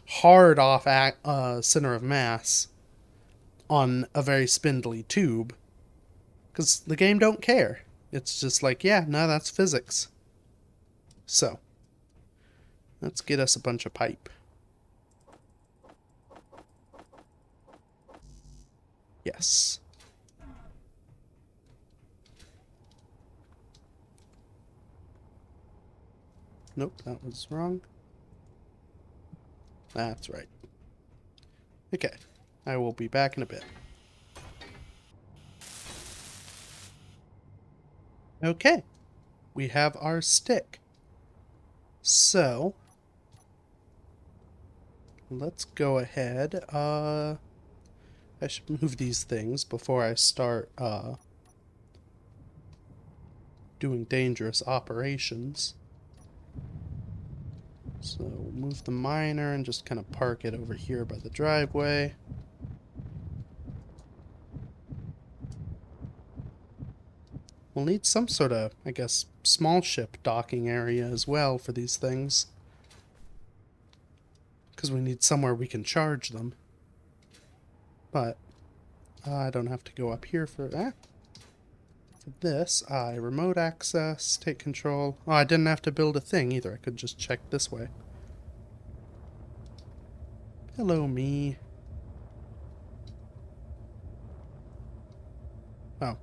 hard off center of mass on a very spindly tube, because the game don't care. It's just like, yeah, no, that's physics. So, Let's get us a bunch of pipe. Yes. Nope, that was wrong. That's right. Okay, I will be back in a bit. Okay, we have our stick. So, let's go ahead. I should move these things before I start, doing dangerous operations. So, we'll move the miner and just kind of park it over here by the driveway. We'll need some sort of, I guess, small ship docking area as well for these things. Because we need somewhere we can charge them. But I don't have to go up here for that. For this, I remote access, take control. Oh, I didn't have to build a thing either. I could just check this way. Hello, me. Oh.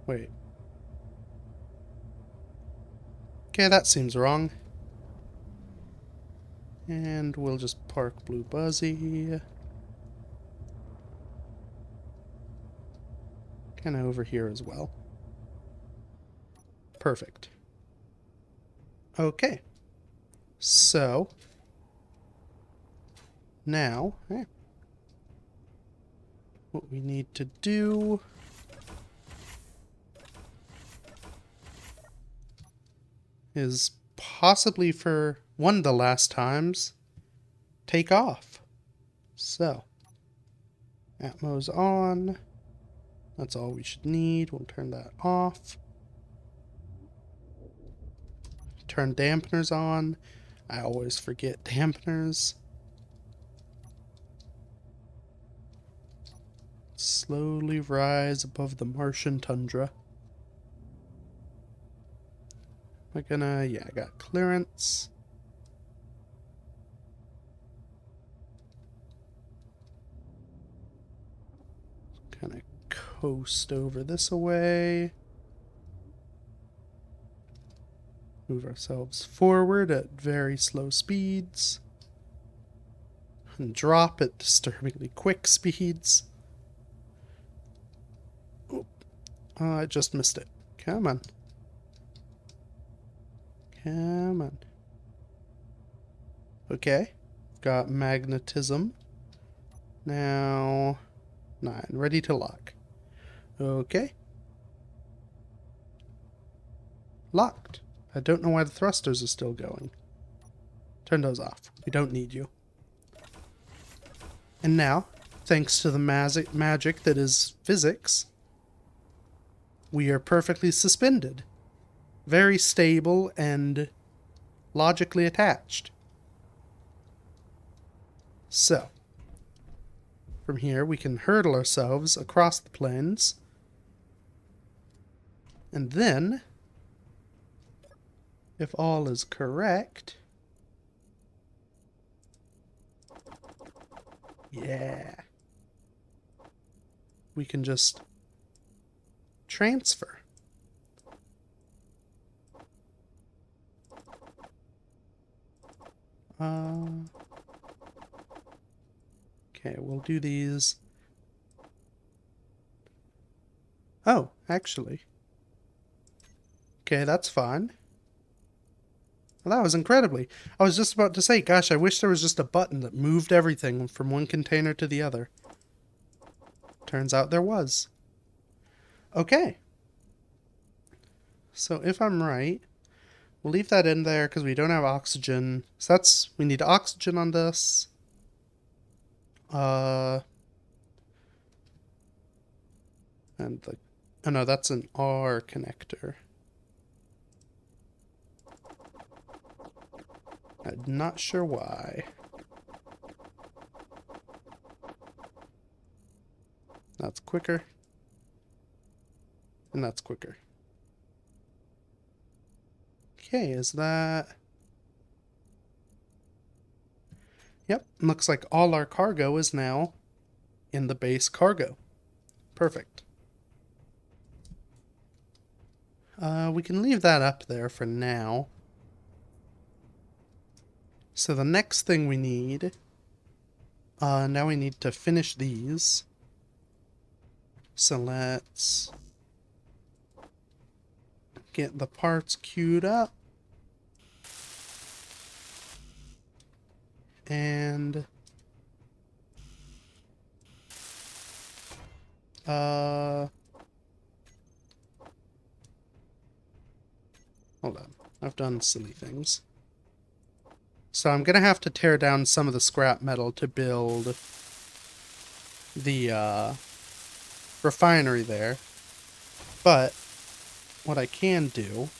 Wait. Okay, that seems wrong. And we'll just park Blue Buzzy. Kind of over here as well. Perfect. Okay. So, now, what we need to do is possibly for one of the last times, take off. So, Atmo's on. That's all we should need. We'll turn that off. Turn dampeners on. I always forget dampeners. Slowly rise above the Martian tundra. Am I gonna... yeah, I got clearance. Kind of coast over this away. Move ourselves forward at very slow speeds. And drop at disturbingly quick speeds. Oh, I just missed it. Come on. Come on. Okay. Got magnetism. Now... 9. Ready to lock. Okay. Locked. I don't know why the thrusters are still going. Turn those off. We don't need you. And now, thanks to the magic that is physics, we are perfectly suspended. Very stable and logically attached. So, from here we can hurdle ourselves across the plains. And then, if all is correct... yeah. We can just transfer. Okay, we'll do these. Oh, actually. Okay, that's fine. Well, that was incredibly. I was just about to say, gosh, I wish there was just a button that moved everything from one container to the other. Turns out there was. Okay. So if I'm right, we'll leave that in there because we don't have oxygen. So we need oxygen on this. And oh no, that's an R connector. I'm not sure why. That's quicker. And that's quicker. Okay, is that... Yep, looks like all our cargo is now in the base cargo. Perfect. We can leave that up there for now. So the next thing we need... now we need to finish these. So let's get the parts queued up. And... hold on. I've done silly things. So I'm gonna have to tear down some of the scrap metal to build the refinery there. But what I can do...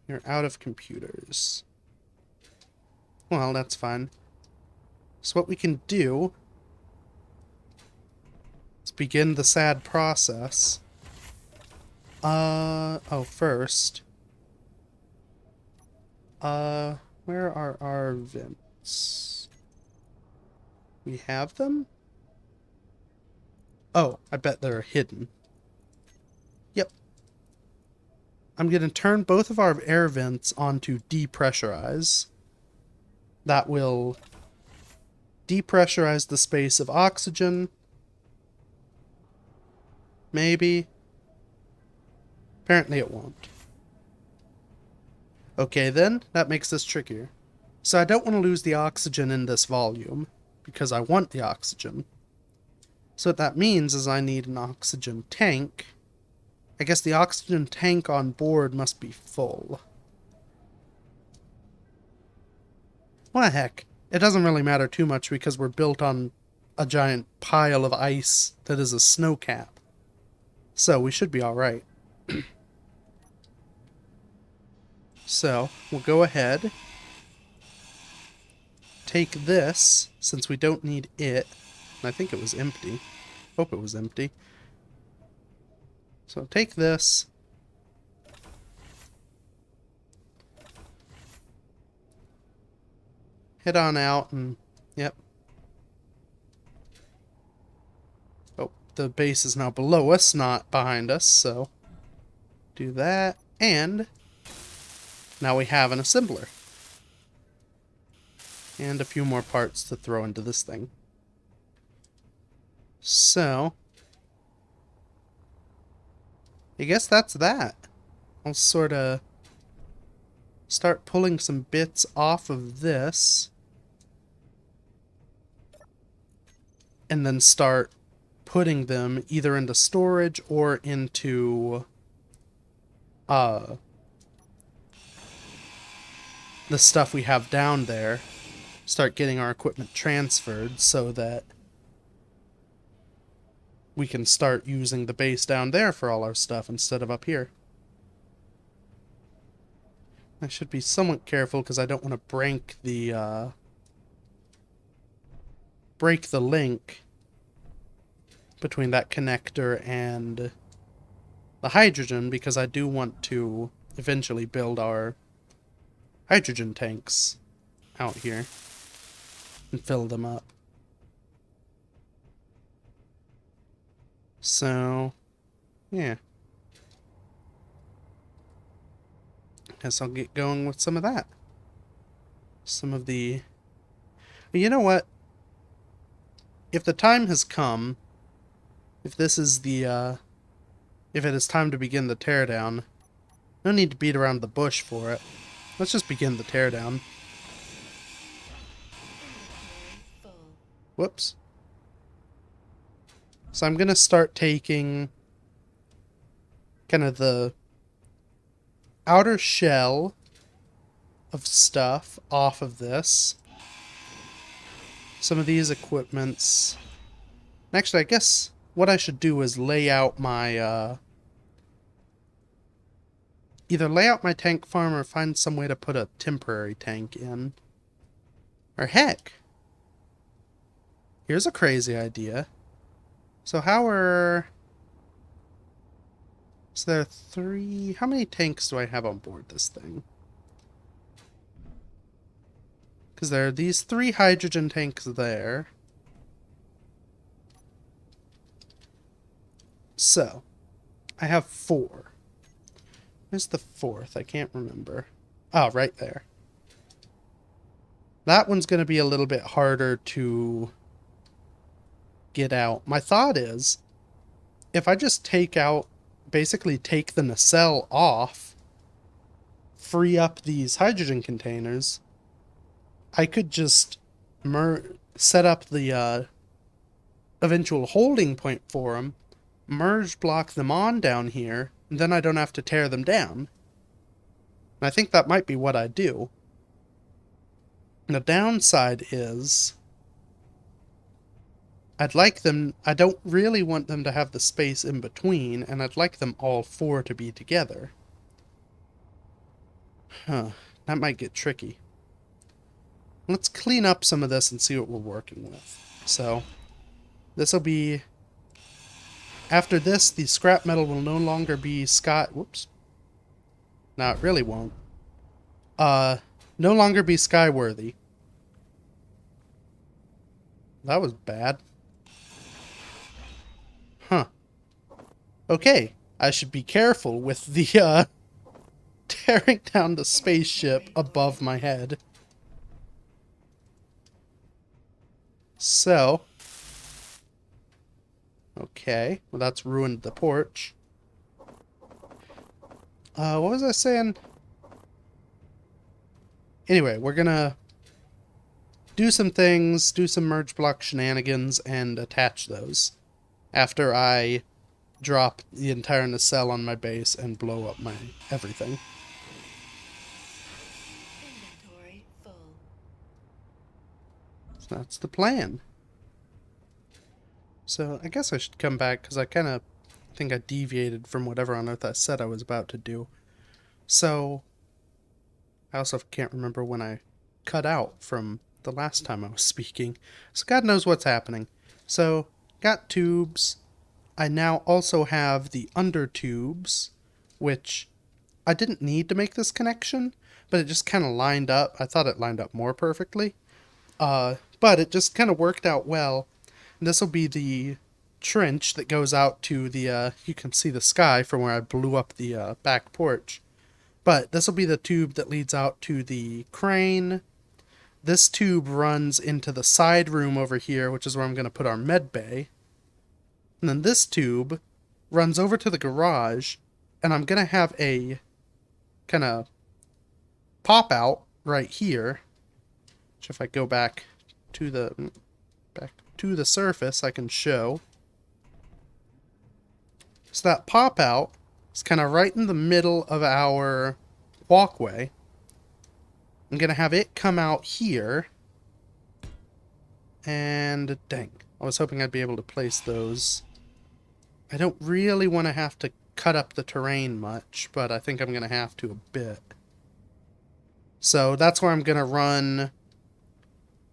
We're out of computers. Well, that's fine. So what we can do is begin the sad process. First. Where are our vents? We have them? Oh, I bet they're hidden. Yep. I'm gonna turn both of our air vents onto depressurize. That will depressurize the space of oxygen. Maybe. Apparently it won't. Okay then, that makes this trickier. So I don't want to lose the oxygen in this volume, because I want the oxygen. So what that means is I need an oxygen tank. I guess the oxygen tank on board must be full. Well, heck, it doesn't really matter too much because we're built on a giant pile of ice that is a snow cap. So we should be alright. So, we'll go ahead, take this, since we don't need it, and I think it was empty. Hope it was empty. So take this, head on out, and yep. Oh, the base is now below us, not behind us, so do that, and now we have an assembler. And a few more parts to throw into this thing. So, I guess that's that. I'll sort of start pulling some bits off of this. And then start putting them either into storage or into the stuff we have down there. Start getting our equipment transferred so that we can start using the base down there for all our stuff instead of up here. I should be somewhat careful because I don't want to break the link between that connector and the hydrogen, because I do want to eventually build our hydrogen tanks out here and fill them up. So, yeah. Guess I'll get going with some of that. Some of the... You know what? If the time has come, if this is the, if it is time to begin the teardown, no need to beat around the bush for it. Let's just begin the teardown. Whoops. So I'm gonna start taking kind of the outer shell of stuff off of this. Some of these equipments. Actually, I guess what I should do is lay out my, either lay out my tank farm or find some way to put a temporary tank in. Or heck, here's a crazy idea. So is there 3... How many tanks do I have on board this thing? Because there are these 3 hydrogen tanks there. So, I have 4. Where's the 4th? I can't remember. Oh, right there. That one's going to be a little bit harder to get out. My thought is, if I just basically take the nacelle off, free up these hydrogen containers, I could just set up the eventual holding point for them, merge block them on down here, and then I don't have to tear them down. And I think that might be what I do. The downside is I don't really want them to have the space in between, and I'd like them all 4 to be together. Huh, that might get tricky. Let's clean up some of this and see what we're working with. So, this will be... After this, the scrap metal will no longer be whoops. No, it really won't. No longer be skyworthy. That was bad. Huh. Okay, I should be careful with the, tearing down the spaceship above my head. So... Okay, well that's ruined the porch. What was I saying? Anyway, we're gonna do some things, do some merge block shenanigans, and attach those after I drop the entire nacelle on my base and blow up my everything. Inventory full. So that's the plan. So I guess I should come back because I kind of think I deviated from whatever on earth I said I was about to do. So I also can't remember when I cut out from the last time I was speaking. So God knows what's happening. So got tubes. I now also have the under tubes, which I didn't need to make this connection, but it just kind of lined up. I thought it lined up more perfectly. But it just kind of worked out well. This will be the trench that goes out to the, you can see the sky from where I blew up the back porch. But this will be the tube that leads out to the crane. This tube runs into the side room over here, which is where I'm going to put our med bay. And then this tube runs over to the garage, and I'm going to have a kind of pop out right here. Which if I go back to the surface, I can show. So that pop out is kind of right in the middle of our walkway. I'm going to have it come out here. And dang, I was hoping I'd be able to place those. I don't really want to have to cut up the terrain much, but I think I'm going to have to a bit. So that's where I'm going to run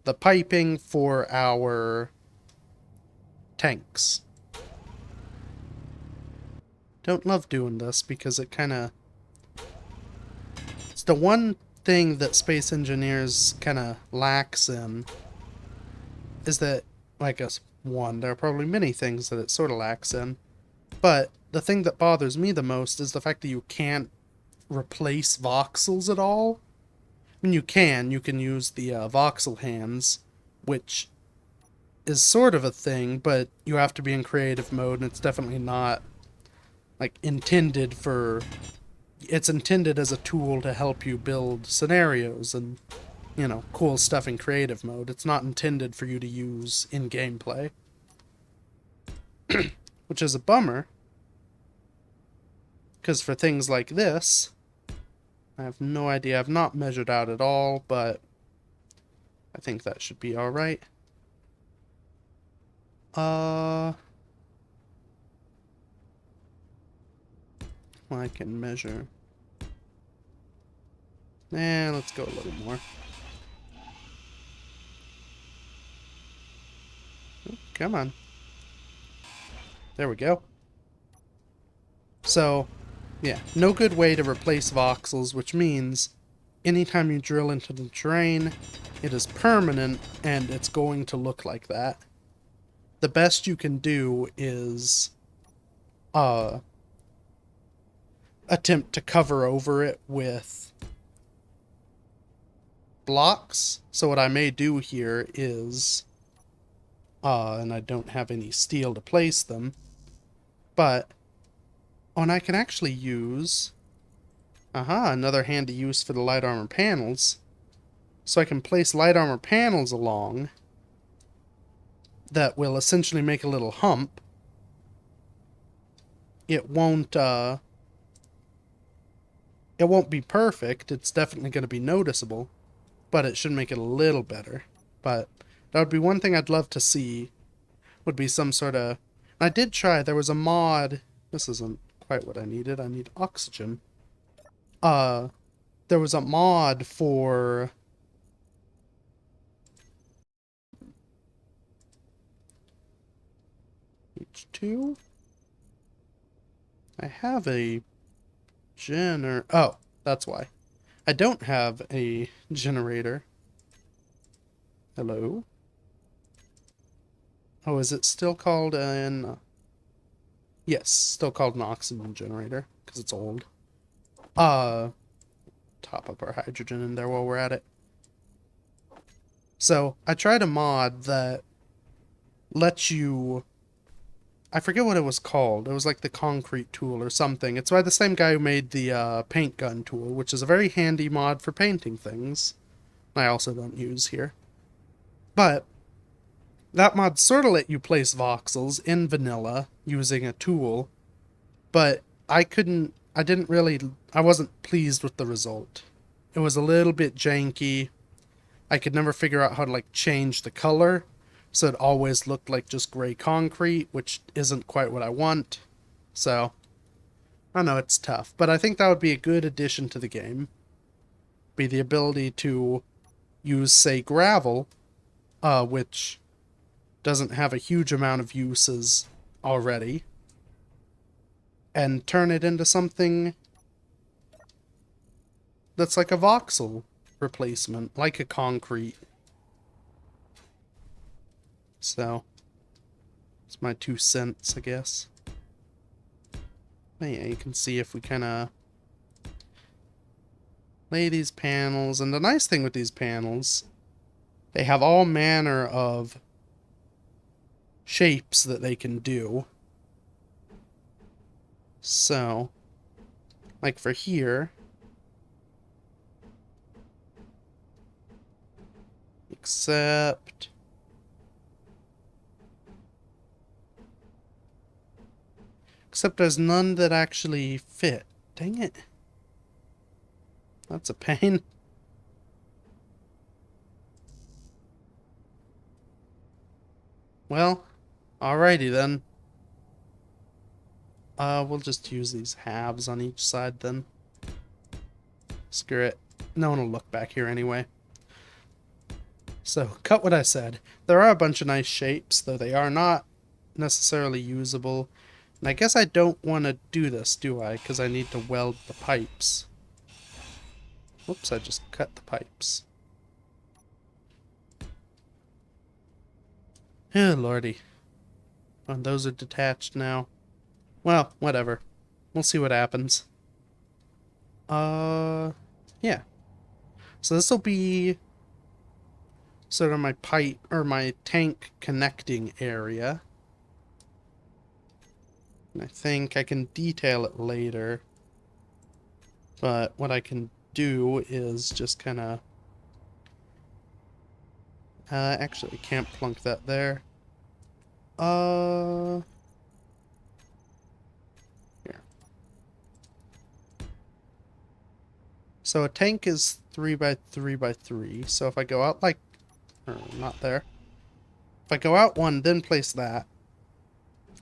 the piping for our tanks. Don't love doing this because it kind of... It's the one thing that Space Engineers kind of lacks in, is that, like us, one, there are probably many things that it sort of lacks in, but the thing that bothers me the most is the fact that you can't replace voxels at all. I mean, you can use the voxel hands, which is sort of a thing, but you have to be in creative mode, and it's definitely not, like, intended for... It's intended as a tool to help you build scenarios and, you know, cool stuff in creative mode. It's not intended for you to use in gameplay. Which is a bummer. Because for things like this, I have no idea. I've not measured out at all, but I think that should be alright. Well, I can measure. Let's go a little more. Oh, come on. There we go. So, yeah, no good way to replace voxels, which means anytime you drill into the terrain, it is permanent and it's going to look like that. The best you can do is attempt to cover over it with blocks. So what I may do here is, and I don't have any steel to place them, but, oh, and I can actually use, another handy use for the light armor panels. So I can place light armor panels along that will essentially make a little hump. It won't be perfect. It's definitely going to be noticeable, but it should make it a little better. But that would be one thing I'd love to see, would be some sort of... I did try, there was a mod... This isn't quite what I needed. I need oxygen. There was a mod for... H2? I have a oh, that's why. I don't have a generator. Hello? Oh, is it still called an... Yes, still called an oxygen generator, because it's old. Top up our hydrogen in there while we're at it. So, I tried a mod that lets you... I forget what it was called. It was like the concrete tool or something. It's by the same guy who made the paint gun tool, which is a very handy mod for painting things. I also don't use here. But that mod sort of let you place voxels in vanilla using a tool, but I wasn't pleased with the result. It was a little bit janky. I could never figure out how to like change the color, so it always looked like just gray concrete, which isn't quite what I want. So, I know it's tough, but I think that would be a good addition to the game. Be the ability to use, say, gravel, which doesn't have a huge amount of uses already, and turn it into something that's like a voxel replacement, like a concrete. So, it's my 2 cents, I guess. But yeah, you can see if we kind of lay these panels, and the nice thing with these panels, they have all manner of shapes that they can do. So, like for here, except there's none that actually fit. Dang it. That's a pain. Well, alrighty then. We'll just use these halves on each side then. Screw it. No one will look back here anyway. So, cut what I said. There are a bunch of nice shapes, though they are not necessarily usable. And I guess I don't want to do this, do I? Because I need to weld the pipes. Whoops, I just cut the pipes. Oh, lordy. Oh, those are detached now. Well, whatever. We'll see what happens. Yeah. So this will be sort of my pipe, or my tank connecting area. And I think I can detail it later. But what I can do is just kind of... actually, I can't plunk that there. Here. So a tank is 3 by 3 by 3. So if I go out like... Or not there. If I go out one, then place that,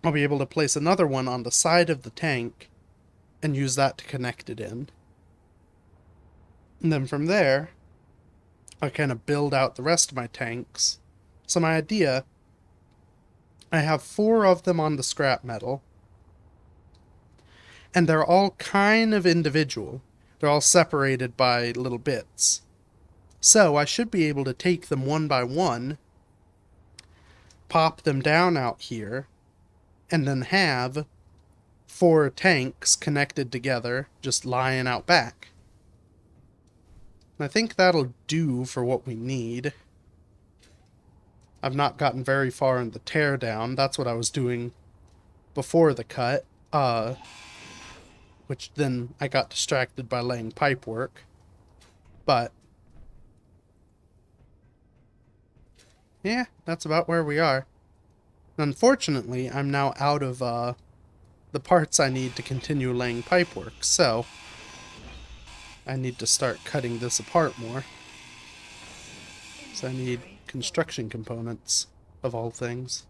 I'll be able to place another one on the side of the tank and use that to connect it in. And then from there, I kind of build out the rest of my tanks. So my idea, I have 4 of them on the scrap metal, and they're all kind of individual. They're all separated by little bits. So I should be able to take them one by one, pop them down out here, and then have 4 tanks connected together, just lying out back. I think that'll do for what we need. I've not gotten very far in the teardown. That's what I was doing before the cut. Which then I got distracted by laying pipe work. But yeah, that's about where we are. Unfortunately, I'm now out of the parts I need to continue laying pipe work, so I need to start cutting this apart more. So I need construction components, of all things.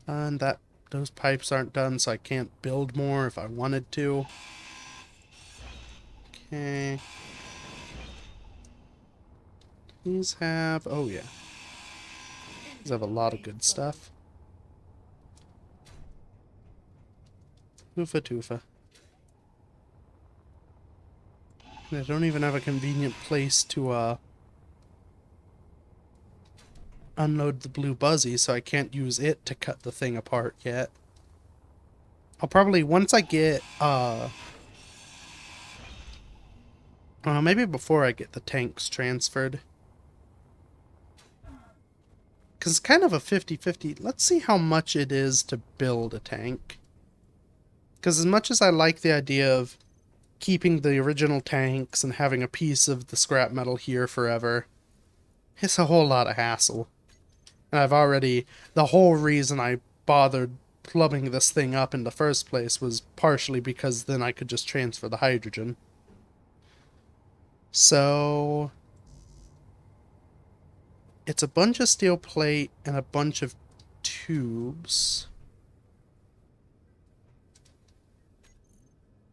And those pipes aren't done, so I can't build more if I wanted to. Okay. These have... oh yeah. These have a lot of good stuff. Oofa toofa. They don't even have a convenient place to unload the blue buzzy, so I can't use it to cut the thing apart yet. I'll probably, once I get maybe before I get the tanks transferred, because it's kind of a 50-50. Let's see how much it is to build a tank. Because as much as I like the idea of keeping the original tanks and having a piece of the scrap metal here forever, it's a whole lot of hassle. And I've already... the whole reason I bothered plumbing this thing up in the first place was partially because then I could just transfer the hydrogen. So... it's a bunch of steel plate and a bunch of tubes.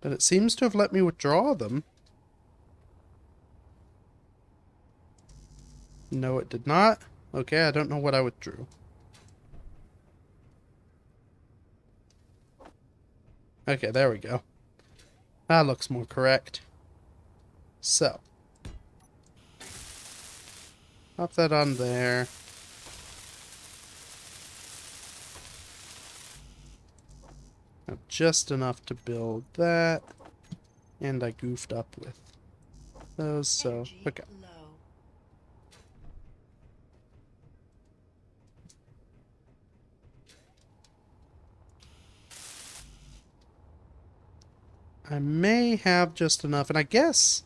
But it seems to have let me withdraw them. No, it did not. Okay, I don't know what I withdrew. Okay, there we go. That looks more correct. So. Pop that on there. Just enough to build that. And I goofed up with those, so... okay. I may have just enough, and I guess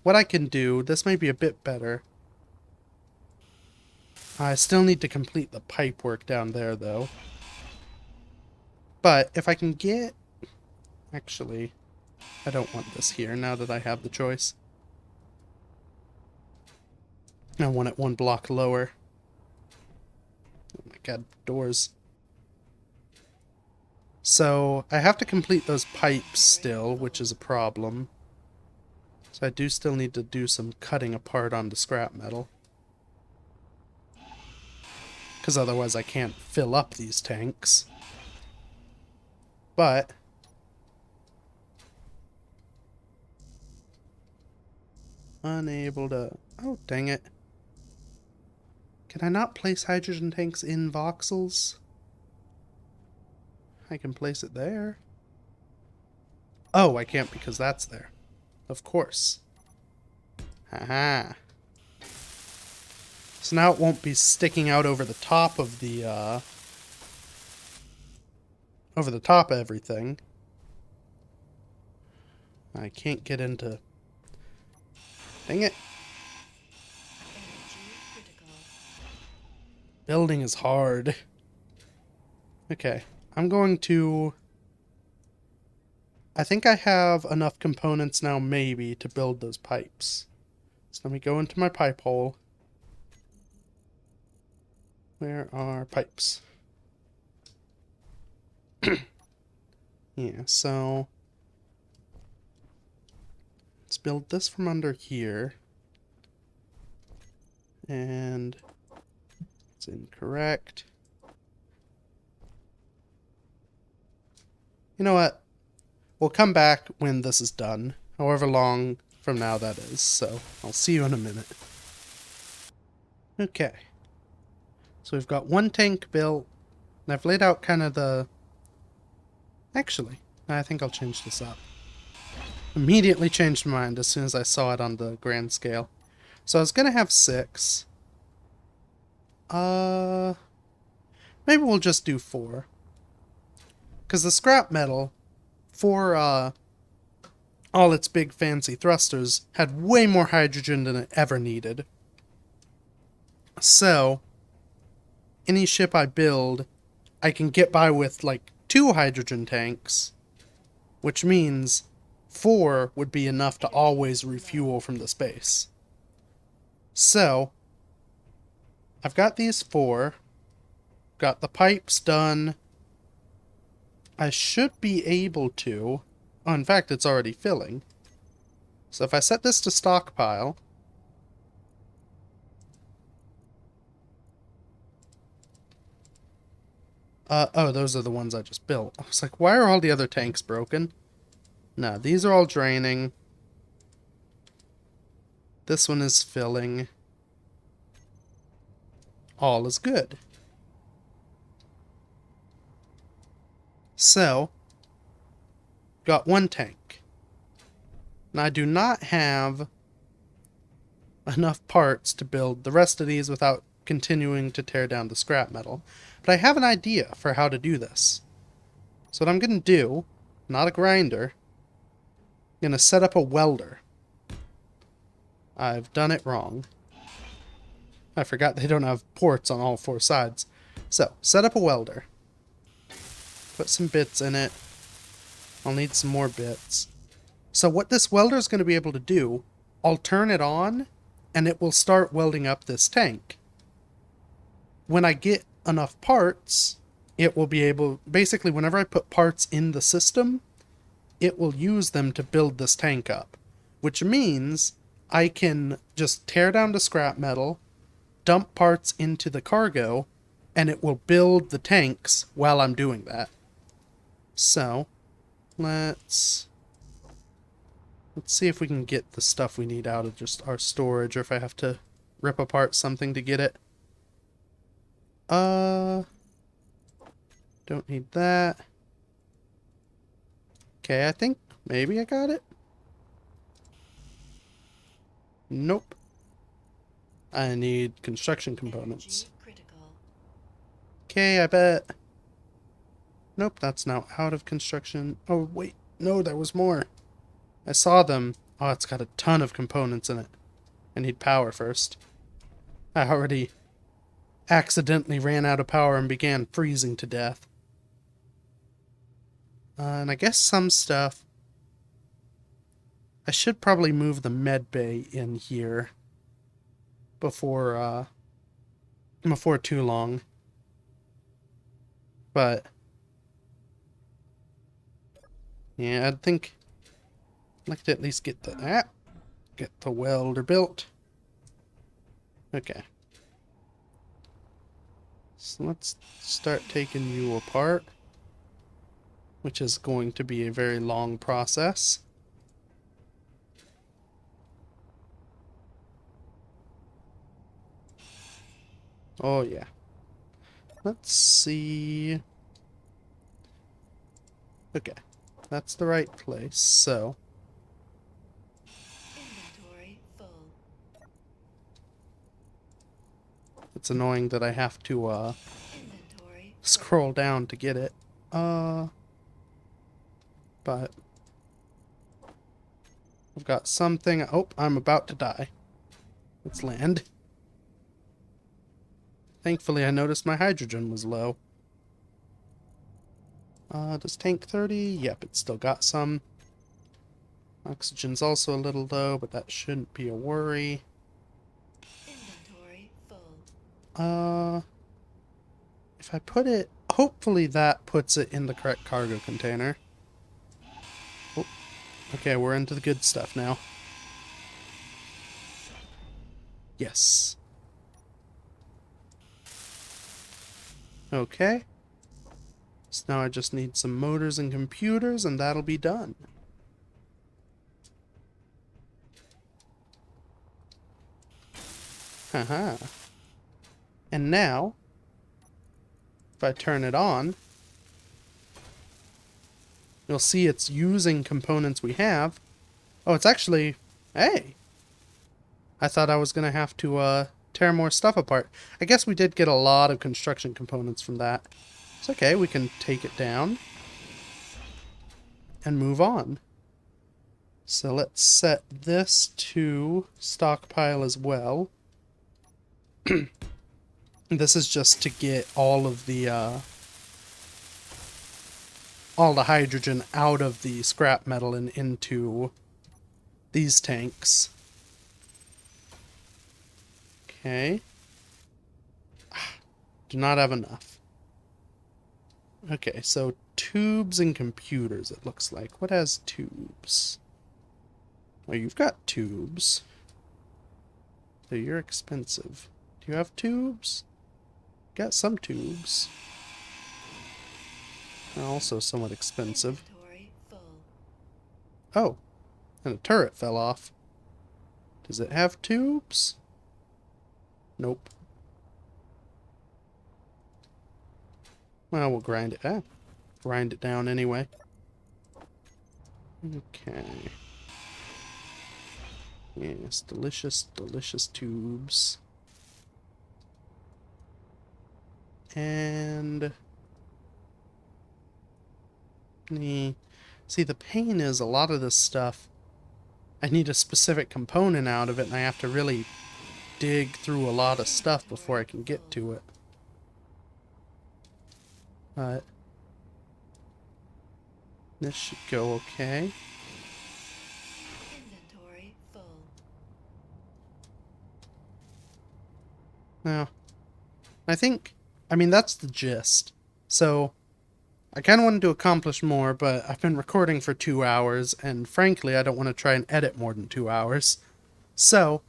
what I can do, this may be a bit better. I still need to complete the pipe work down there, though. But if I can get... actually, I don't want this here now that I have the choice. I want it one block lower. Oh my god, doors. So, I have to complete those pipes still, which is a problem. So I do still need to do some cutting apart on the scrap metal. Because otherwise I can't fill up these tanks. But... unable to... oh, dang it. Can I not place hydrogen tanks in voxels? I can place it there. Oh, I can't because that's there. Of course. Haha. So now it won't be sticking out over the top of the, over the top of everything. I can't get into... dang it. Building is hard. Okay. I'm going to... I think I have enough components now, maybe, to build those pipes. So let me go into my pipe hole. Where are pipes? Yeah, so... let's build this from under here. And... it's incorrect. You know what? We'll come back when this is done, however long from now that is, so I'll see you in a minute. Okay. So we've got one tank built, and I've laid out kind of the... Actually, I think I'll change this up. Immediately changed my mind as soon as I saw it on the grand scale. So I was gonna have 6. Maybe we'll just do 4. Because the scrap metal, for all its big fancy thrusters, had way more hydrogen than it ever needed. So, any ship I build, I can get by with like 2 hydrogen tanks, which means 4 would be enough to always refuel from the space. So, I've got these 4, got the pipes done. I should be able to... Oh, in fact, it's already filling. So if I set this to stockpile... oh, those are the ones I just built. I was like, why are all the other tanks broken? No, these are all draining. This one is filling. All is good. So, got one tank. And I do not have enough parts to build the rest of these without continuing to tear down the scrap metal. But I have an idea for how to do this. So what I'm going to do, not a grinder, I'm going to set up a welder. I've done it wrong. I forgot they don't have ports on all 4 sides. So, set up a welder. Put some bits in it. I'll need some more bits. So what this welder is going to be able to do, I'll turn it on, and it will start welding up this tank. When I get enough parts, it will be able... Basically, whenever I put parts in the system, it will use them to build this tank up. Which means I can just tear down the scrap metal, dump parts into the cargo, and it will build the tanks while I'm doing that. So, let's see if we can get the stuff we need out of just our storage, or if I have to rip apart something to get it. Don't need that. Okay, I think maybe I got it. Nope. I need construction components. Energy critical. Okay, I bet. Nope, that's now out of construction. Oh, wait. No, there was more. I saw them. Oh, it's got a ton of components in it. I need power first. I already accidentally ran out of power and began freezing to death. And I guess some stuff... I should probably move the med bay in here before too long. But yeah, I'd think I'd like to at least get the welder built. Okay. So let's start taking you apart, which is going to be a very long process. Oh yeah. Let's see. Okay. That's the right place, so... Inventory full. It's annoying that I have to, Inventory full. scroll down to get it. But... I've got something... Oh, I'm about to die. Let's land. Thankfully, I noticed my hydrogen was low. Does tank 30? Yep, it's still got some. Oxygen's also a little low, but that shouldn't be a worry. Inventory full. If I put it... Hopefully that puts it in the correct cargo container. Oh, okay, we're into the good stuff now. Yes. Okay. So now I just need some motors and computers, and that'll be done. Haha. And now, if I turn it on, you'll see it's using components we have. Oh, it's actually... Hey! I thought I was going to have to tear more stuff apart. I guess we did get a lot of construction components from that. It's okay, we can take it down and move on. So let's set this to stockpile as well. This is just to get all the hydrogen out of the scrap metal and into these tanks. Okay. Do not have enough. Okay, so tubes and computers, it looks like. What has tubes? Well, you've got tubes. So you're expensive. Do you have tubes? Got some tubes. They're also somewhat expensive. Inventory full. Oh, and a turret fell off. Does it have tubes? Nope. Well, we'll grind it. Grind it down anyway. Okay. Yes, delicious, delicious tubes. And... See, the pain is a lot of this stuff, I need a specific component out of it, and I have to really dig through a lot of stuff before I can get to it. But this should go okay. Inventory full. Now, I mean, that's the gist. So, I kind of wanted to accomplish more, but I've been recording for 2 hours, and frankly, I don't want to try and edit more than 2 hours. So,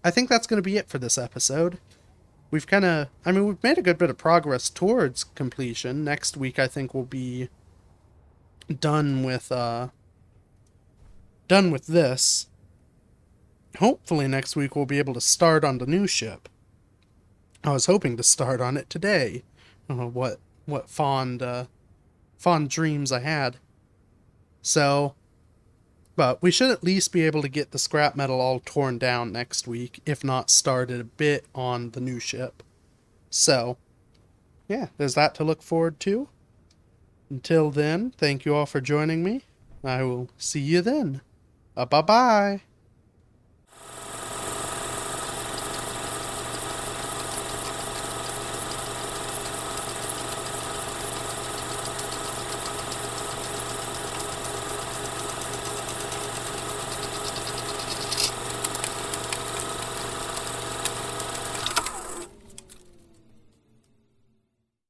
I think that's going to be it for this episode. We've made a good bit of progress towards completion. Next week, I think we'll be done with this. Hopefully next week we'll be able to start on the new ship. I was hoping to start on it today. I don't know what fond dreams I had. So, but we should at least be able to get the scrap metal all torn down next week, if not started a bit on the new ship. So, yeah, there's that to look forward to. Until then, thank you all for joining me. I will see you then. Bye-bye.